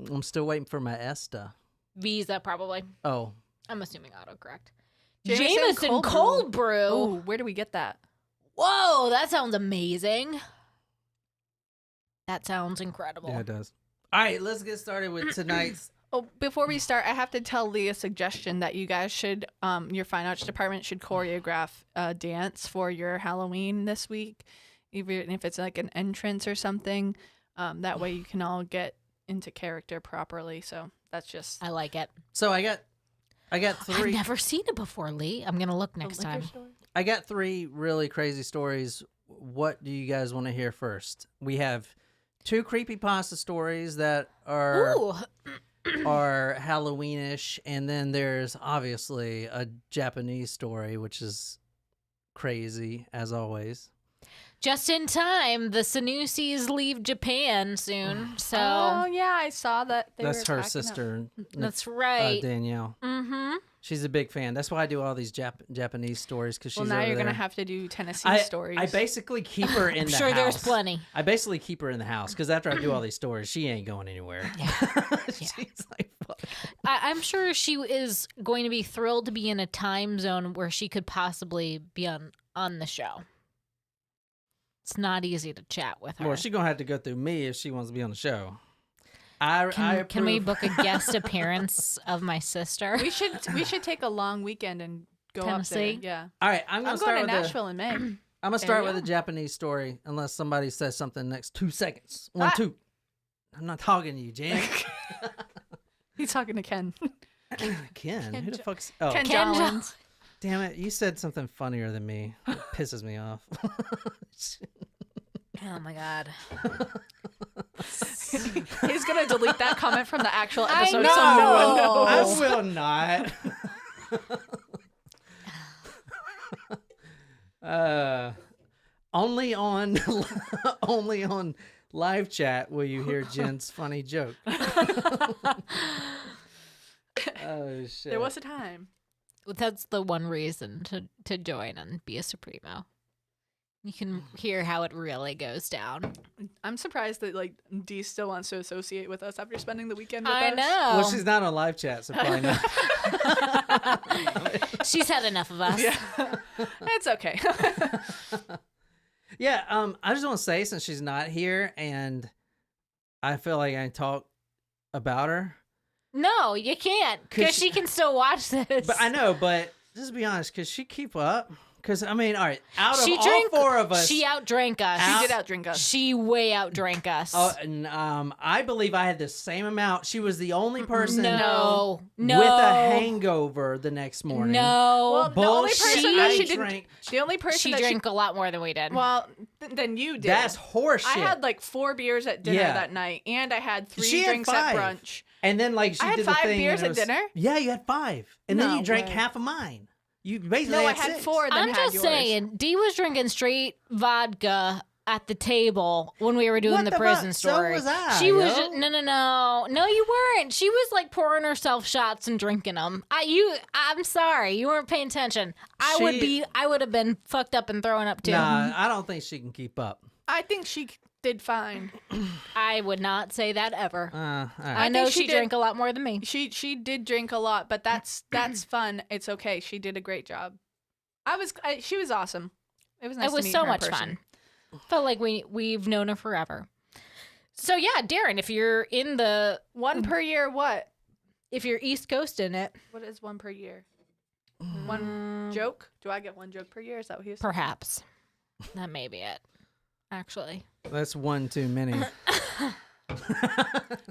I'm still waiting for my ESTA. Visa, probably. Oh. I'm assuming autocorrect. Jameson cold brew. Oh, where do we get that? Whoa, that sounds amazing. That sounds incredible. Yeah, it does. All right, let's get started with tonight's. Oh, before we start, I have to tell Lee a suggestion that you guys should, your fine arts department should choreograph a dance for your Halloween this week, even if it's like an entrance or something. That way you can all get into character properly. So that's just... I like it. So I got three. I've never seen it before, Lee. I'm going to look next time. I got three really crazy stories. What do you guys want to hear first? We have two creepypasta stories that are Halloweenish, and then there's obviously a Japanese story, which is crazy as always. Just in time, the Sanusis leave Japan soon. So Oh yeah, I saw that. That's were her packing up. sister. that's right. Danielle. Mm-hmm. She's a big fan. That's why I do all these Japanese stories because she's Well, now over you're there. gonna have to do Tennessee stories. I basically keep her in I'm the sure house. there's plenty. I basically keep her in the house because after I do all these stories, she ain't going anywhere. Yeah. She's like, fuck. I'm sure she is going to be thrilled to be in a time zone where she could possibly be on the show. It's not easy to chat with her. Well, she's gonna have to go through me if she wants to be on the show. I Can we approve. book a guest appearance of my sister? we should take a long weekend and go Tennessee? up there. Yeah, All right, I'm gonna I'm start going to with Nashville in May. I'm gonna start There with you a Japanese story, unless somebody says something next 2 seconds. 1, Ah. 2. I'm not talking to you, Jan. He's talking to Ken. Ken, who the Jo- fuck's? Oh, Ken Ken Jolins. damn it! You said something funnier than me. It pisses me off. Oh my god. He's gonna delete that comment from the actual I episode. know. So no one Oh. I knows. will not. Only on only on live chat will you hear Jen's funny joke. Oh shit! There was a time. That's the one reason to join and be a Supremo. You can hear how it really goes down. I'm surprised that like Dee still wants to associate with us after spending the weekend with I us. know. Well, she's not on live chat, so probably not. She's had enough of us. Yeah, it's okay. Yeah, I just want to say, since she's not here, and I feel like I talk about her, No, you can't, Could because she- she can still watch this. but I know, but just be honest, could she keep up? Because I mean, all right, out of She all drank- 4 of us, She outdrank us. She did outdrink us. She way outdrank us. oh, and, I believe I had the same amount. She was the only person no, with no, a hangover the next morning. No, Well, the only Bullshit. person that I she did, drank. the only person she that drank a lot more than we did. well, than you did. That's horseshit. I had like 4 beers at dinner Yeah. that night, and I had 3 She had drinks at 5. brunch. And then like she I had did 5 the thing. beers and it at was- dinner? Yeah, you had 5, and then No you drank way. half of mine. You basically No, I had had 6. 4. Then I'm had just yours. saying, Dee was drinking straight vodka at the table when we were doing What the the prison fuck? So story. was I, She was yo. no, you weren't. She was like pouring herself shots and drinking them. I'm sorry, you weren't paying attention. I would have been fucked up and throwing up too. Nah, I don't think she can keep up. I think she did fine. I would not say that ever. All I right. know think she she did- drank a lot more than me. She did drink a lot, but that's fun. It's okay. She did a great job. She was awesome. It was nice. It was to meet so her in much person. fun. Felt like we've known her forever. So yeah, Darren, if you're in the 1 per year. What? if you're East Coast in it, What is 1 per year? 1 joke? Do I get 1 joke per year? Is that what he was saying? perhaps that may be it. Actually, That's 1 too many.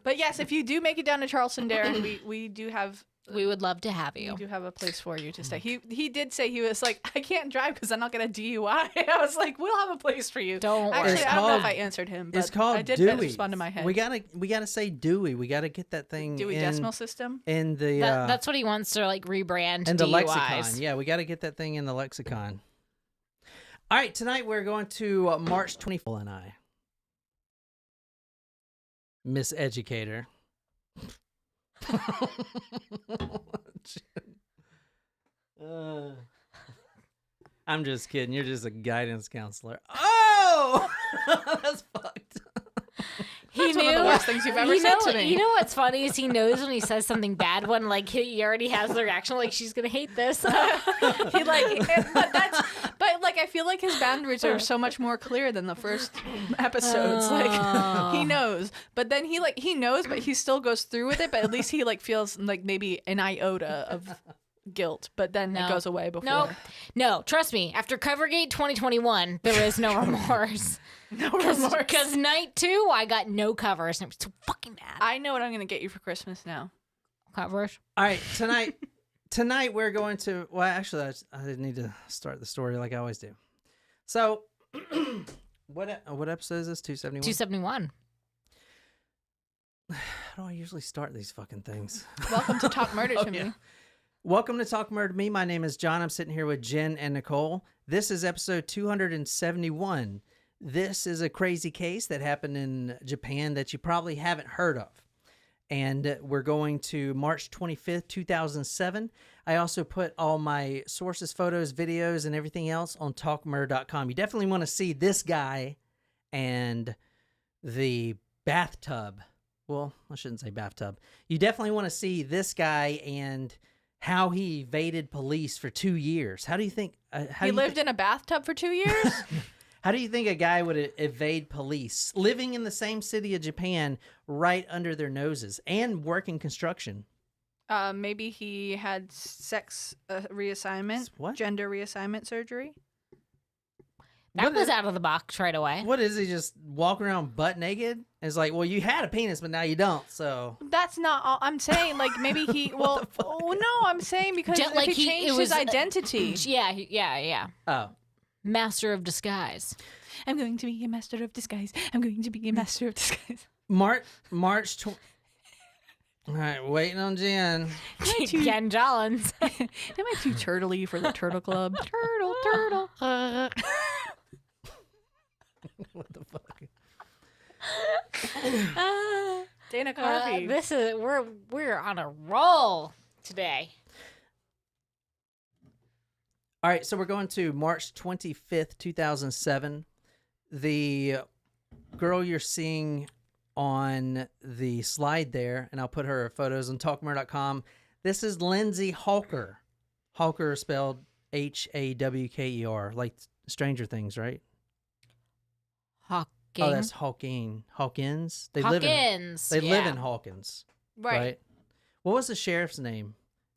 But yes, if you do make it down to Charleston, Darren, we do have we would love to have we you. do have a place for you to stay. He did say he was like, I can't drive because then I'll get a DUI. I was like, we'll have a place for you. Don't worry. Actually, It's I don't know if called- I answered him, but It's called I did Dewey. respond to my head. We gotta say Dewey. We gotta get that thing Dewey in, Decimal System. in the That's what he wants to like rebrand in the DUIs. lexicon. Yeah, we gotta get that thing in the lexicon. All right, tonight we're going to March 24th, and I, Miss Educator. I'm just kidding. You're just a guidance counselor. Oh, that's fucked. He That's one of the worst things you've ever said to me. You know what's funny is he knows when he says something bad when like he already has the reaction like she's gonna hate this. But like I feel like his boundaries are so much more clear than the first episodes. Like he knows, but then he knows, but he still goes through with it. But at least he like feels like maybe an iota of guilt, but then No. it goes away before. No, trust me. After Covergate 2021, there is no remorse. No remorse. Because night 2, I got no covers and it was so fucking bad. I know what I'm gonna get you for Christmas now. Covers. All right, tonight we're going to. Well, actually, I didn't need to start the story like I always do. So, what episode is this? 271. 271. How do I usually start these fucking things? Welcome to Talk Murder to yeah. Me. Welcome to Talk Murder to Me. My name is John. I'm sitting here with Jen and Nicole. This is episode 271. This is a crazy case that happened in Japan that you probably haven't heard of. And we're going to March 25th, 2007. I also put all my sources, photos, videos, and everything else on talkmurder.com. You definitely want to see this guy and the bathtub. Well, I shouldn't say bathtub. You definitely want to see this guy and how he evaded police for 2 years. How do you think... he lived in a bathtub for 2 years? How do you think a guy would evade police living in the same city of Japan right under their noses and working construction? Maybe he had sex reassignment, What? gender reassignment surgery. That was out of the box right away. What is he, just walk around butt naked? It's like, well, you had a penis, but now you don't, so... That's not all I'm saying. Like, maybe he... well, oh, no, I'm saying because if Like he changed his identity. Yeah. Oh. Master of disguise. I'm going to be a master of disguise. I'm going to be a master of disguise. March All right, waiting on Jen. Jen Jollins. Am I too turtley for the Turtle Club? Turtle. What the fuck? Dana Carvey. This is we're on a roll today. All right, so we're going to March 25th, 2007. The girl you're seeing on the slide there, and I'll put her photos on talkmurder.com. This is Lindsay Hawker. Hawker spelled Hawker, like Stranger Things, right? Hawking. Oh, that's Hawkins. They Hawkins. live in Hawkins, right? What was the sheriff's name?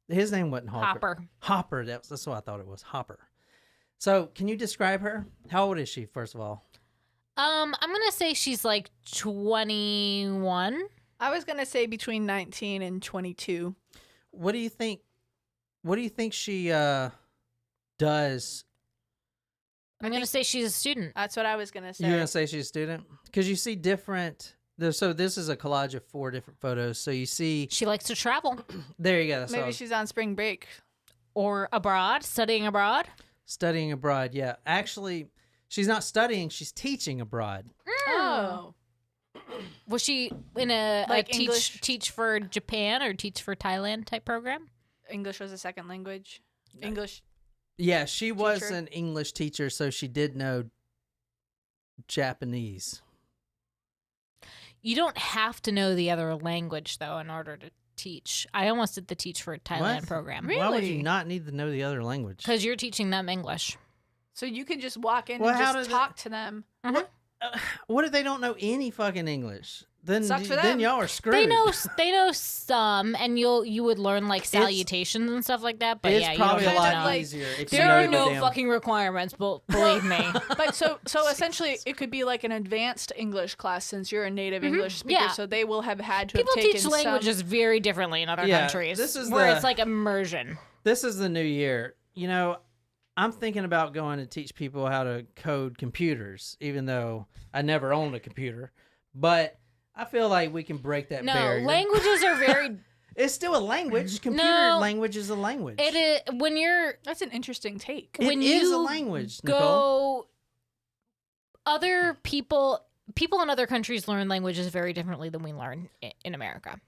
His name wasn't Hawker. Hopper. That's what I thought it was. Hopper. So, can you describe her? How old is she, first of all? I'm gonna say she's like 21. I was going to say between 19 and 22. What do you think? What do you think she does? I'm gonna say she's a student. That's what I was going to say. You're gonna say she's a student? Because you see different. So this is a collage of 4 different photos. So you see. She likes to travel. There you go. Maybe she's on spring break. Or abroad, studying abroad. Studying abroad, yeah. Actually, she's not studying, she's teaching abroad. Oh. Was she in a Like teach for Japan or teach for Thailand type program? English was a second language. English. Yeah, she was Teacher. an English teacher, so she did know Japanese. You don't have to know the other language, though, in order to teach. I almost did the teach for Thailand What? program. Really? Why would you not need to know the other language? Because you're teaching them English. So you can just walk in Well, and how just does talk to them. What if they don't know any fucking English? Then Sucks for then them. y'all are screwed. They know some, and you would learn like salutations and stuff like that. But It's yeah, you probably don't a have to lot know. like- easier if you There know are the no damn- fucking requirements, but believe me. But so essentially it could be like an advanced English class since you're a native English speaker. Yeah. So they will have had to People have teach taken languages very differently in other Yeah, countries. this is where the- it's like immersion. This is the new year. You know, I'm thinking about going to teach people how to code computers, even though I never owned a computer. But I feel like we can break that No, barrier. languages are very. It's still a language. Computer No. language is a language. It is when you're That's an interesting take. when It is a you language, Nicole. go. Other people in other countries learn languages very differently than we learn in America.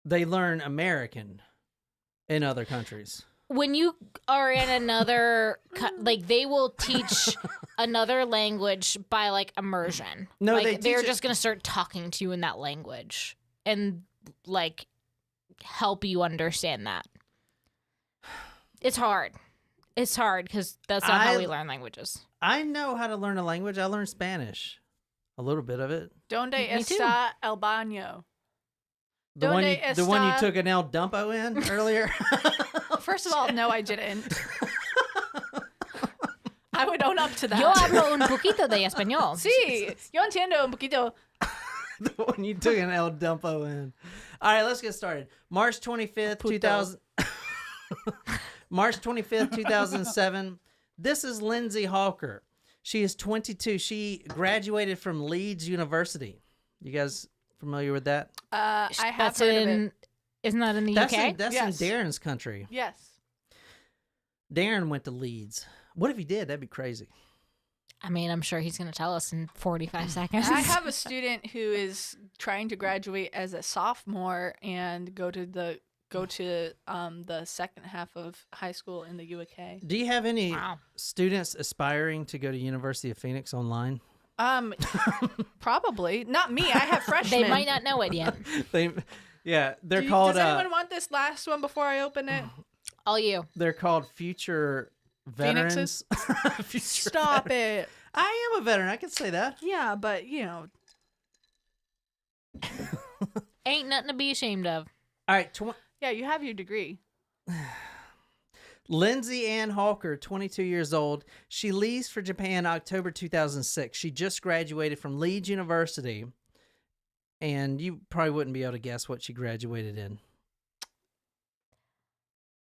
They learn American in other countries. When you are in another, like they will teach another language by like immersion. No, like, they teach they're it- just gonna start talking to you in that language and like help you understand that. It's hard. It's hard because that's not how we learn languages. I know how to learn a language. I learned Spanish. A little bit of it. Donde Me too. está el baño? The one you Donde took an El Dumpo in earlier. First of all, no, I didn't. I would own up to that. Yo hablo un poquito de español. Sí, yo entiendo un poquito. The one you took an El Dumpo in. All right, let's get started. March 25th, 2000. March 25th, 2007. This is Lindsay Hawker. She is 22. She graduated from Leeds University. You guys familiar with that? I have That's heard of in. it. Isn't that in the That's UK? that's Yes. in Darren's country. Yes. Darren went to Leeds. What if he did? That'd be crazy. I mean, I'm sure he's going to tell us in 45 seconds. I have a student who is trying to graduate as a sophomore and go to the second half of high school in the UK. Do you have any Wow. students aspiring to go to University of Phoenix online? Probably not me. I have freshmen. They might not know it yet. They're called. Does anyone want this last one before I open it? All you. They're called future veterans. Phoenixes? Stop it. I am a veteran. I can say that. Yeah, but you know. Ain't nothing to be ashamed of. All right. Yeah, you have your degree. Lindsay Hawker, 22 years old. She leaves for Japan October 2006. She just graduated from Leeds University. And you probably wouldn't be able to guess what she graduated in.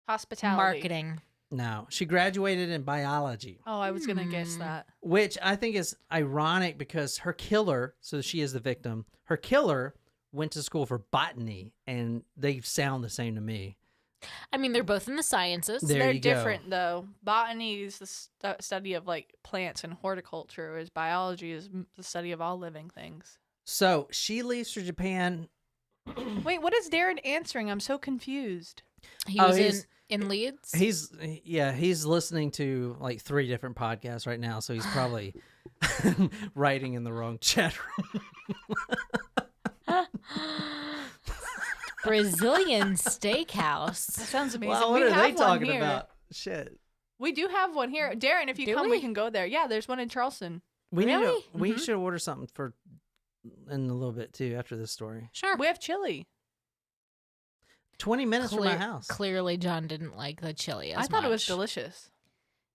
Hospitality. Marketing. No, she graduated in biology. Oh, I was going to guess that. Which I think is ironic because her killer, so she is the victim, her killer went to school for botany, and they sound the same to me. I mean, they're both in the sciences. They're different, though. Botany is the study of, like, plants and horticulture, whereas biology is the study of all living things. So she leaves for Japan. Wait, what is Darren answering? I'm so confused. He was in Leeds. He's listening to like 3 different podcasts right now, so he's probably writing in the wrong chat room. Brazilian steakhouse. That sounds amazing. Well, what we are have they one talking here. about? Shit. We do have one here. Darren, if you Do come, we? we can go there. Yeah, there's one in Charleston. We Really? we should order something for in a little bit too after this story. Sure. We have chili. 20 minutes from my house. Clearly, John didn't like the chili as I thought it was much. delicious.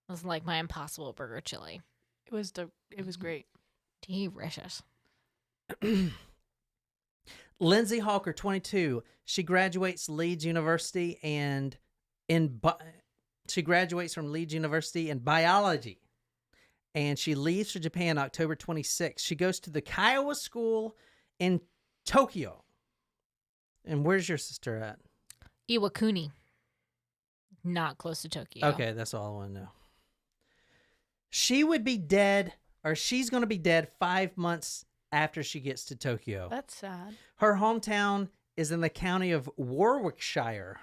It was like my Impossible Burger chili. It was great. Delicious. Lindsay Hawker, 22. She graduates Leeds University she graduates from Leeds University in biology. And she leaves for Japan October 26th. She goes to the Kiowa School in Tokyo. And where's your sister at? Iwakuni. Not close to Tokyo. Okay, that's all I want to know. She would be dead, or she's going to be dead 5 months after she gets to Tokyo. That's sad. Her hometown is in the county of Warwickshire,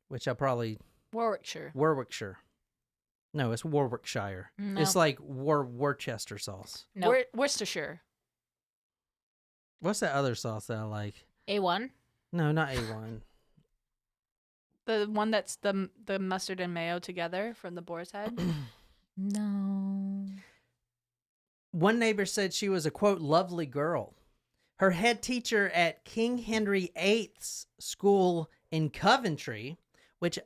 which I probably... Warwickshire. No, it's Warwickshire. No. It's like Worcester sauce. No. Worcestershire. What's that other sauce that I like? A1? No, not A1. The one that's the mustard and mayo together from the Boar's Head. No. One neighbor said she was a, quote, lovely girl. Her head teacher at King Henry VIII's school in Coventry, which...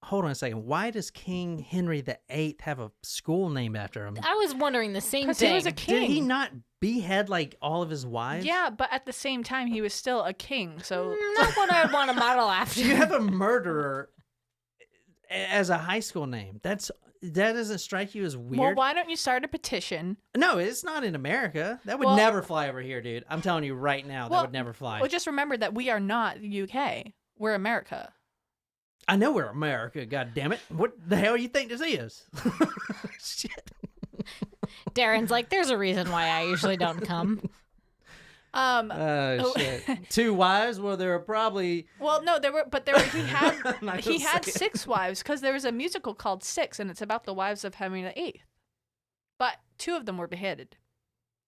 Hold on a second. Why does King Henry VIII have a school named after him? I was wondering the same 'Cause thing. he was a king. Did he not behead like all of his wives? Yeah, but at the same time, he was still a king. So Not what I'd want to model after. You have a murderer as a high school name. That doesn't strike you as weird? well, why don't you start a petition? No, it's not in America. That would Well- never fly over here, dude. I'm telling you right now, that would never fly. Well, just remember that we are not the UK. We're America. I know we're America, god damn it. What the hell you think this is? Shit. Darren's like, there's a reason why I usually don't come. Oh shit. 2 wives? Well, there were probably Well, no, there were. He had I'm not he gonna had say it. 6 wives because there was a musical called Six, and it's about the wives of Henry VIII. But 2 of them were beheaded.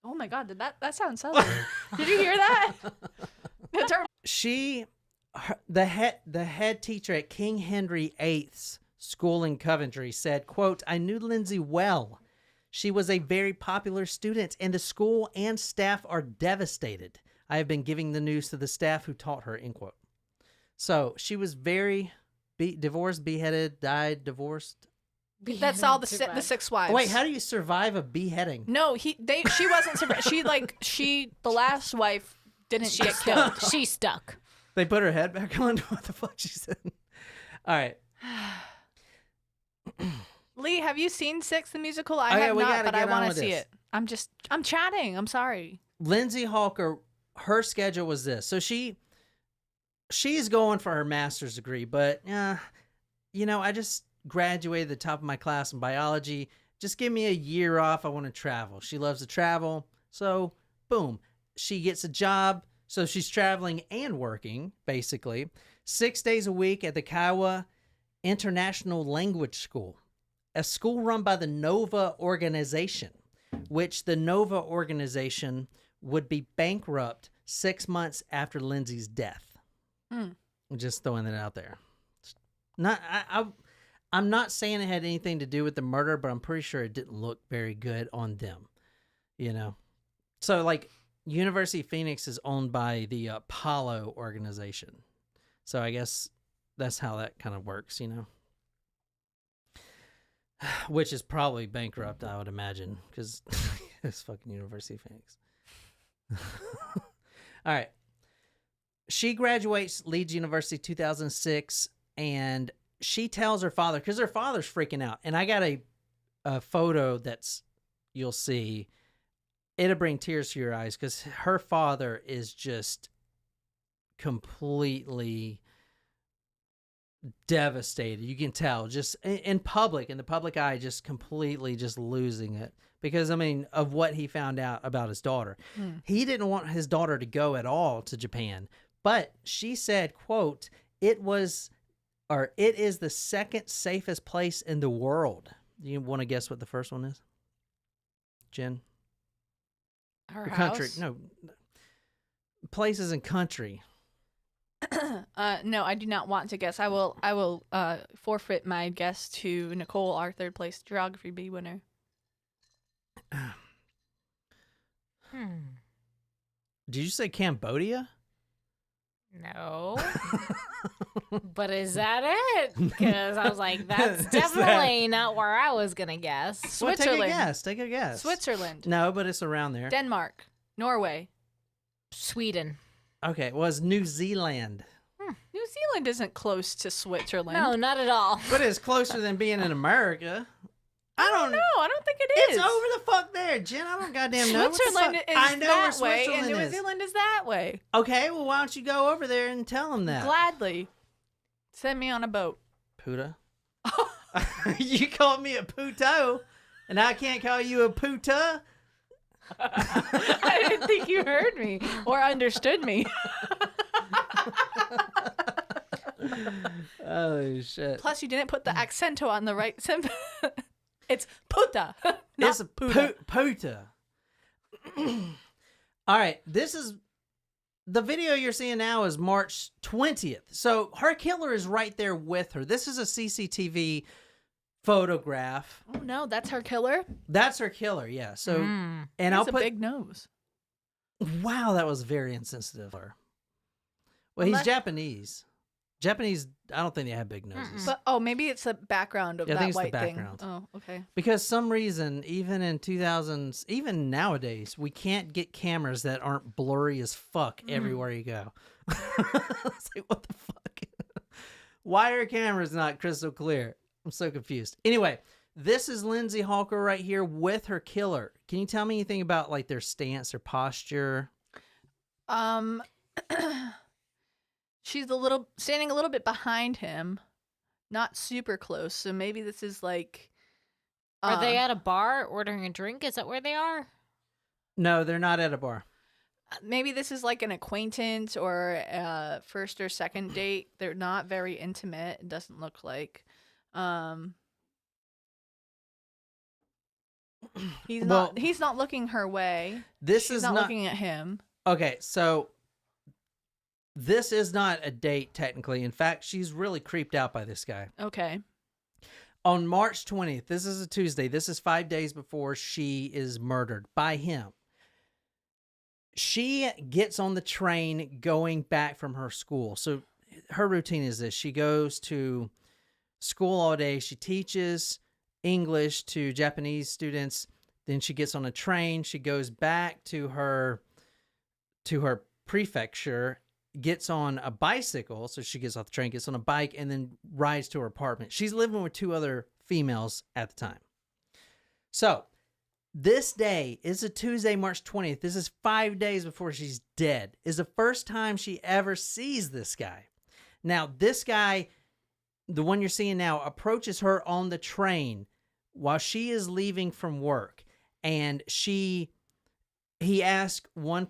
Oh my God! Did that sound southern? Did you hear that? The head teacher at King Henry VIII's school in Coventry said, quote, I knew Lindsay well. She was a very popular student, and the school and staff are devastated. I have been giving the news to the staff who taught her, end quote. So she was very divorced, beheaded, died, divorced. That's all the 6 wives. Wait, how do you survive a beheading? No, she wasn't. The last wife didn't get killed. She stuck. They put her head back on? What the fuck she said? All right. Lee, have you seen Six the musical? I Okay, have we not, gotta but I get on want to with see this. it. I'm chatting. I'm sorry. Lindsay Hawker, her schedule was this. So she's going for her master's degree, but I just graduated the top of my class in biology. Just give me a year off. I want to travel. She loves to travel. So, boom. She gets a job. So she's traveling and working, basically, 6 days a week at the Kiowa International Language School, a school run by the Nova organization, which the Nova organization would be bankrupt 6 months after Lindsay's death. I'm just throwing that out there. I'm not saying it had anything to do with the murder, but I'm pretty sure it didn't look very good on them, you know? So, like, University of Phoenix is owned by the Apollo organization. So I guess that's how that kind of works, you know? Which is probably bankrupt, I would imagine, because it's fucking University of Phoenix. All right. She graduates Leeds University 2006, and she tells her father, because her father's freaking out. And I got a photo that's, you'll see, it'll bring tears to your eyes, because her father is just completely devastated. You can tell, just in the public eye, just completely just losing it. Because, I mean, of what he found out about his daughter. He didn't want his daughter to go at all to Japan. But she said, quote, it is the second safest place in the world. You want to guess what the first one is? Jen? Her country. house? No. Places in country. No, I do not want to guess. I will forfeit my guess to Nicole, our third place geography B winner. Did you say Cambodia? No. But is that it? Because I was like, that's Is definitely not where I was going to guess. Well, Switzerland. take a guess. Switzerland. No, but it's around there. Denmark. Norway. Sweden. Okay, it was New Zealand. New Zealand isn't close to Switzerland. No, not at all. But it's closer than being in America. I don't know. I don't think it is. It's over the fuck there, Jen. I don't goddamn know. Switzerland What the is fuck? I know that where way, Switzerland and New is. Zealand is that way. Okay, well, why don't you go over there and tell them that? Gladly. Send me on a boat. Puta. You called me a puto, and I can't call you a puta? I didn't think you heard me or understood me. Oh, shit. Plus, you didn't put the accento on the right. It's puta. It's a puta. puta. All right, this is the video you're seeing now is March 20th. So her killer is right there with her. This is a CCTV photograph. Oh no, that's her killer. That's her killer. Yeah. So and That's I'll a put big nose. Wow, that was very insensitive. Well, he's Japanese. Japanese, I don't think they have big noses. But maybe it's the background of Yeah, I that think it's the white thing. background. Oh, okay. Because some reason, even in 2000s, even nowadays, we can't get cameras that aren't blurry as fuck everywhere you go. It's like, what the fuck? Why are cameras not crystal clear? I'm so confused. Anyway, this is Lindsay Hawker right here with her killer. Can you tell me anything about like their stance or posture? She's standing a little bit behind him, not super close. So maybe this is like. Are they at a bar ordering a drink? Is that where they are? No, they're not at a bar. Maybe this is like an acquaintance or a first or second date. They're not very intimate. It doesn't look like. He's not looking her way. She's not looking at him. Okay, so this is not a date technically. In fact, she's really creeped out by this guy. Okay. On March 20th, this is a Tuesday. This is 5 days before she is murdered by him. She gets on the train going back from her school. So her routine is this. She goes to school all day. She teaches English to Japanese students. Then she gets on a train. She goes back to her prefecture, gets on a bicycle. So she gets off the train, gets on a bike, and then rides to her apartment. She's living with 2 other females at the time. So this day is a Tuesday, March 20th. This is 5 days before she's dead. Is the first time she ever sees this guy. Now, this guy, the one you're seeing now, approaches her on the train while she is leaving from work, and he asked one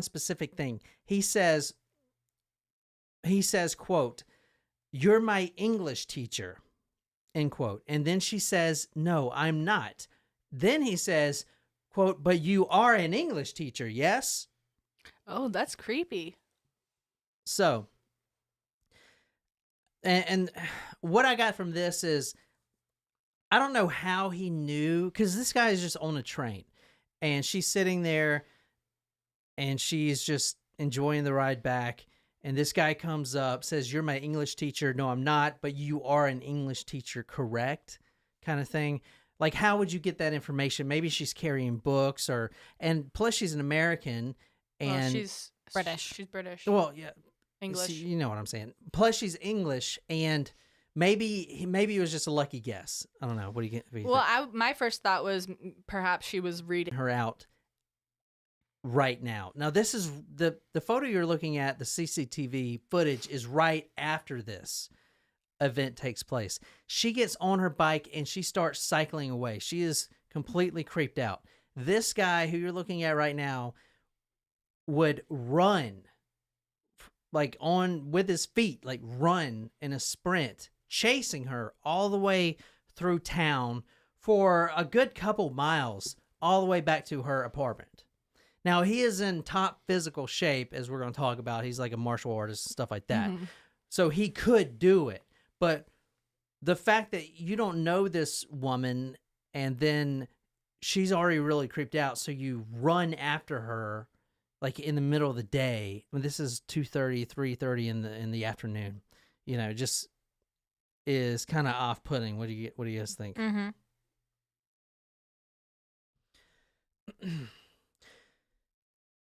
specific thing. He says, quote, "You're my English teacher," end quote. And then she says, "No, I'm not." Then he says, quote, "But you are an English teacher, yes?" Oh, that's creepy. So, and what I got from this is, I don't know how he knew, because this guy is just on a train, and she's sitting there, and she's just enjoying the ride back, and this guy comes up, says, "You're my English teacher." "No, I'm not, but you are an English teacher, correct?" kind of thing. Like, how would you get that information? Maybe she's carrying books, and plus she's an American, and she's British. She's British. well, yeah, English. see, you know what I'm saying. Plus she's English, and maybe it was just a lucky guess. I don't know. What do you think? Well, my first thought was perhaps she was reading Her out right now. Now, this is the photo you're looking at. The CCTV footage is right after this event takes place. She gets on her bike and she starts cycling away. She is completely creeped out. This guy who you're looking at right now would run, like, on with his feet, like run in a sprint, chasing her all the way through town for a good couple miles, all the way back to her apartment. Now, he is in top physical shape, as we're going to talk about. He's like a martial artist and stuff like that. Mhm. So he could do it. But the fact that you don't know this woman, and then she's already really creeped out, so you run after her, like, in the middle of the day. I mean, this is 2:30, 3:30 in the afternoon. You know, just is kind of off-putting. What do you guys think? Mm-hmm.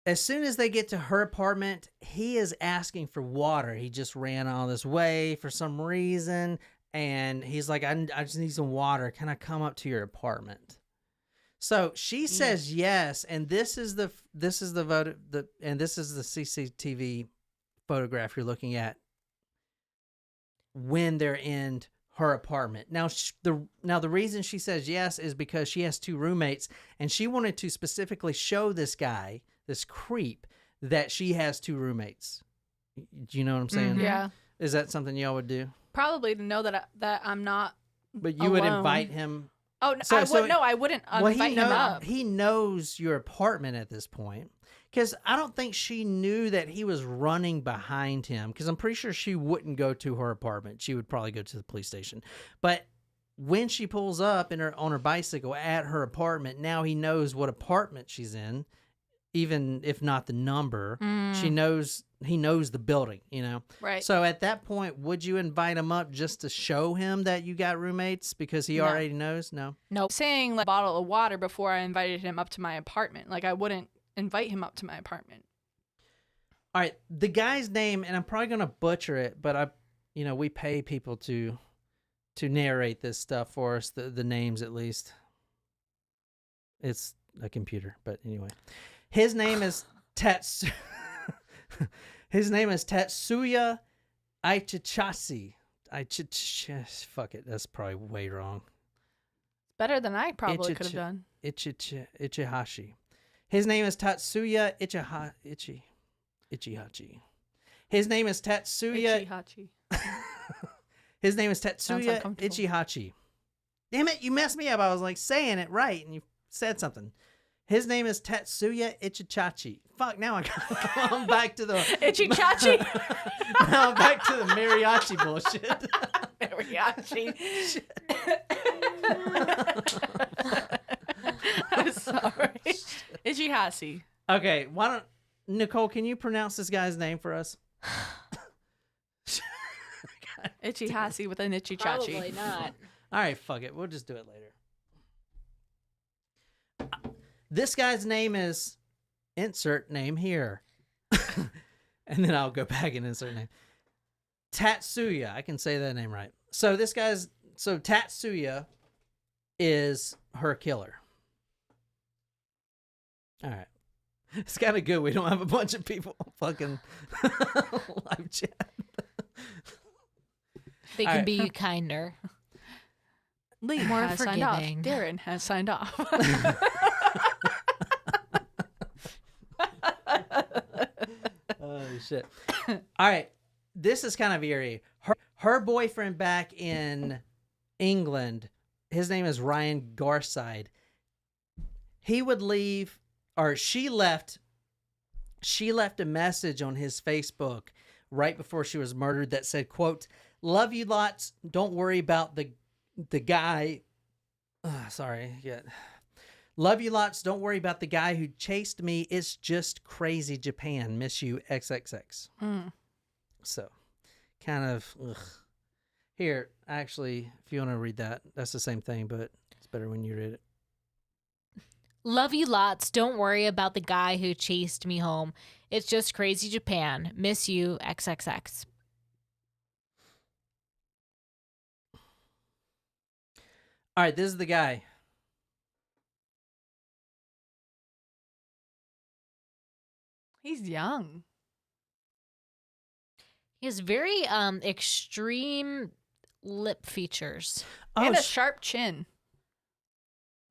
As soon as they get to her apartment, he is asking for water. He just ran all this way for some reason, and he's like, I just need some water. Can I come up to your apartment?" So she says yes, and this is the CCTV photograph you're looking at when they're in her apartment. Now, the reason she says yes is because she has 2 roommates, and she wanted to specifically show this guy, this creep, that she has 2 roommates. Do you know what I'm saying? Mhm. Yeah. Is that something y'all would do? Probably to know that I'm not. But you would Alone. invite him. Oh, no, So- I wouldn't invite him up. He knows your apartment at this point, because I don't think she knew that he was running behind him, because I'm pretty sure she wouldn't go to her apartment. She would probably go to the police station. But when she pulls up on her bicycle at her apartment, now he knows what apartment she's in, even if not the number. He knows the building, you know? Right. So at that point, would you invite him up just to show him that you got roommates, because he No. already knows? No. Nope. Saying like a bottle of water before I invited him up to my apartment. Like, I wouldn't invite him up to my apartment. All right, the guy's name, and I'm probably gonna butcher it, but we pay people to narrate this stuff for us, the names at least. It's a computer, but anyway, his name is His name is Tatsuya Ichihashi. Fuck it, that's probably way wrong. Better than I probably could have done. Ichihashi. His name is Tatsuya Ichihashi. His name is Tatsuya. Ichihashi. His name is Sounds Tatsuya uncomfortable. Ichihashi. Damn it, you messed me up. I was like saying it right, and you said something. His name is Tatsuya Ichihashi. Fuck, now I'm back to the Ichihashi. Now I'm back to the mariachi bullshit. Mariachi. I'm sorry. Ichihashi. Okay, why don't Nicole? Can you pronounce this guy's name for us? Ichihashi with an Ichihachi. Probably not. All right, fuck it. We'll just do it later. This guy's name is insert name here. And then I'll go back and insert name. Tatsuya. I can say that name right. So Tatsuya is her killer. All right. It's kind of good we don't have a bunch of people fucking live chat. They All can right. be kinder. Lee More has signed off. forgiving. Darren has signed off. Oh shit! All right, this is kind of eerie. Her boyfriend back in England, his name is Ryan Garside. He would leave, or she left a message on his Facebook right before she was murdered that said, quote, "Love you lots. Don't worry about the guy." Sorry. Yeah. "Love you lots. Don't worry about the guy who chased me. It's just crazy Japan. Miss you, XXX." So, kind of, ugh. Here, actually, if you want to read that, that's the same thing, but it's better when you read it. Love you lots. Don't worry about the guy who chased me home. It's just crazy Japan. Miss you, XXX. All right, this is the guy. He's young. He has very extreme lip features. And a sharp chin.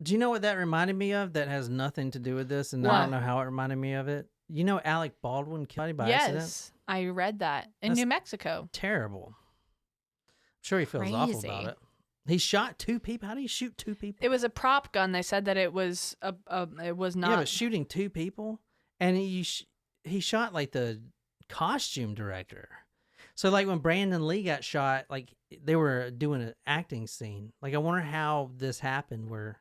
Do you know what that reminded me of? That has nothing to do with this, and I What? don't know how it reminded me of it. You know, Alec Baldwin killed somebody by Yes, accident. I read that in That's New Mexico. Terrible. I'm sure he feels awful about Crazy. it. He shot 2 people. How do you shoot 2 people? It was a prop gun. They said that it was it was not. Yeah, but shooting 2 people, and he shot like the costume director. So like when Brandon Lee got shot, like they were doing an acting scene. Like I wonder how this happened. Where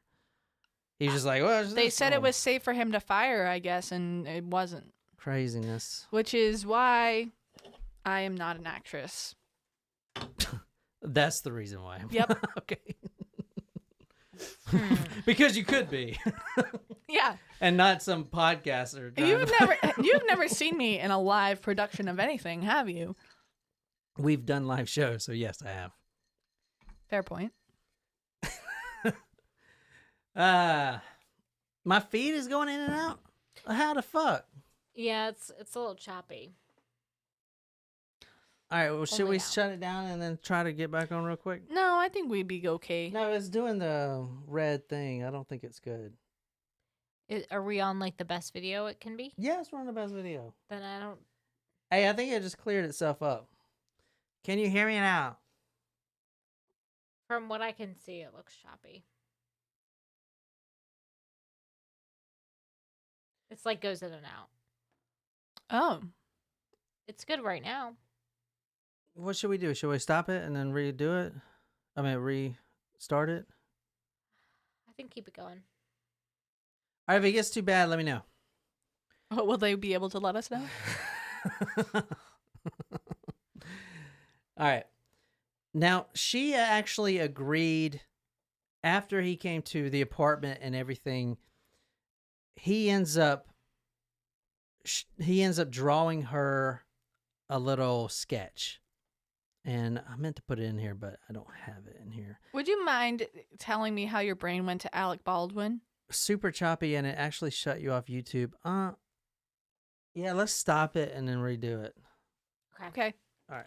he's just like, well, They said it was safe for him to fire, I guess, and it wasn't. craziness. Which is why I am not an actress. That's the reason why. Yep. Okay. Because you could be, Yeah. and not some podcaster. You've never seen me in a live production of anything, have you? We've done live shows, so yes, I have. Fair point. My feed is going in and out. How the fuck? Yeah, it's a little choppy. All right, well, should Only we now. shut it down and then try to get back on real quick? No, I think we'd be okay. No, it's doing the red thing. I don't think it's good. Are we on like the best video it can be? Yes, we're on the best video. Then I don't. Hey, I think it just cleared itself up. Can you hear me now? From what I can see, it looks choppy. It's like goes in and out. Oh. It's good right now. What should we do? Should we stop it and then redo it? I mean, restart it? I think keep it going. All right, if it gets too bad, let me know. Oh, will they be able to let us know? All right. Now, she actually agreed after he came to the apartment and everything. He ends up drawing her a little sketch. And I meant to put it in here, but I don't have it in here. Would you mind telling me how your brain went to Alec Baldwin? Super choppy, and it actually shut you off YouTube. Yeah, let's stop it and then redo it. Okay. All right.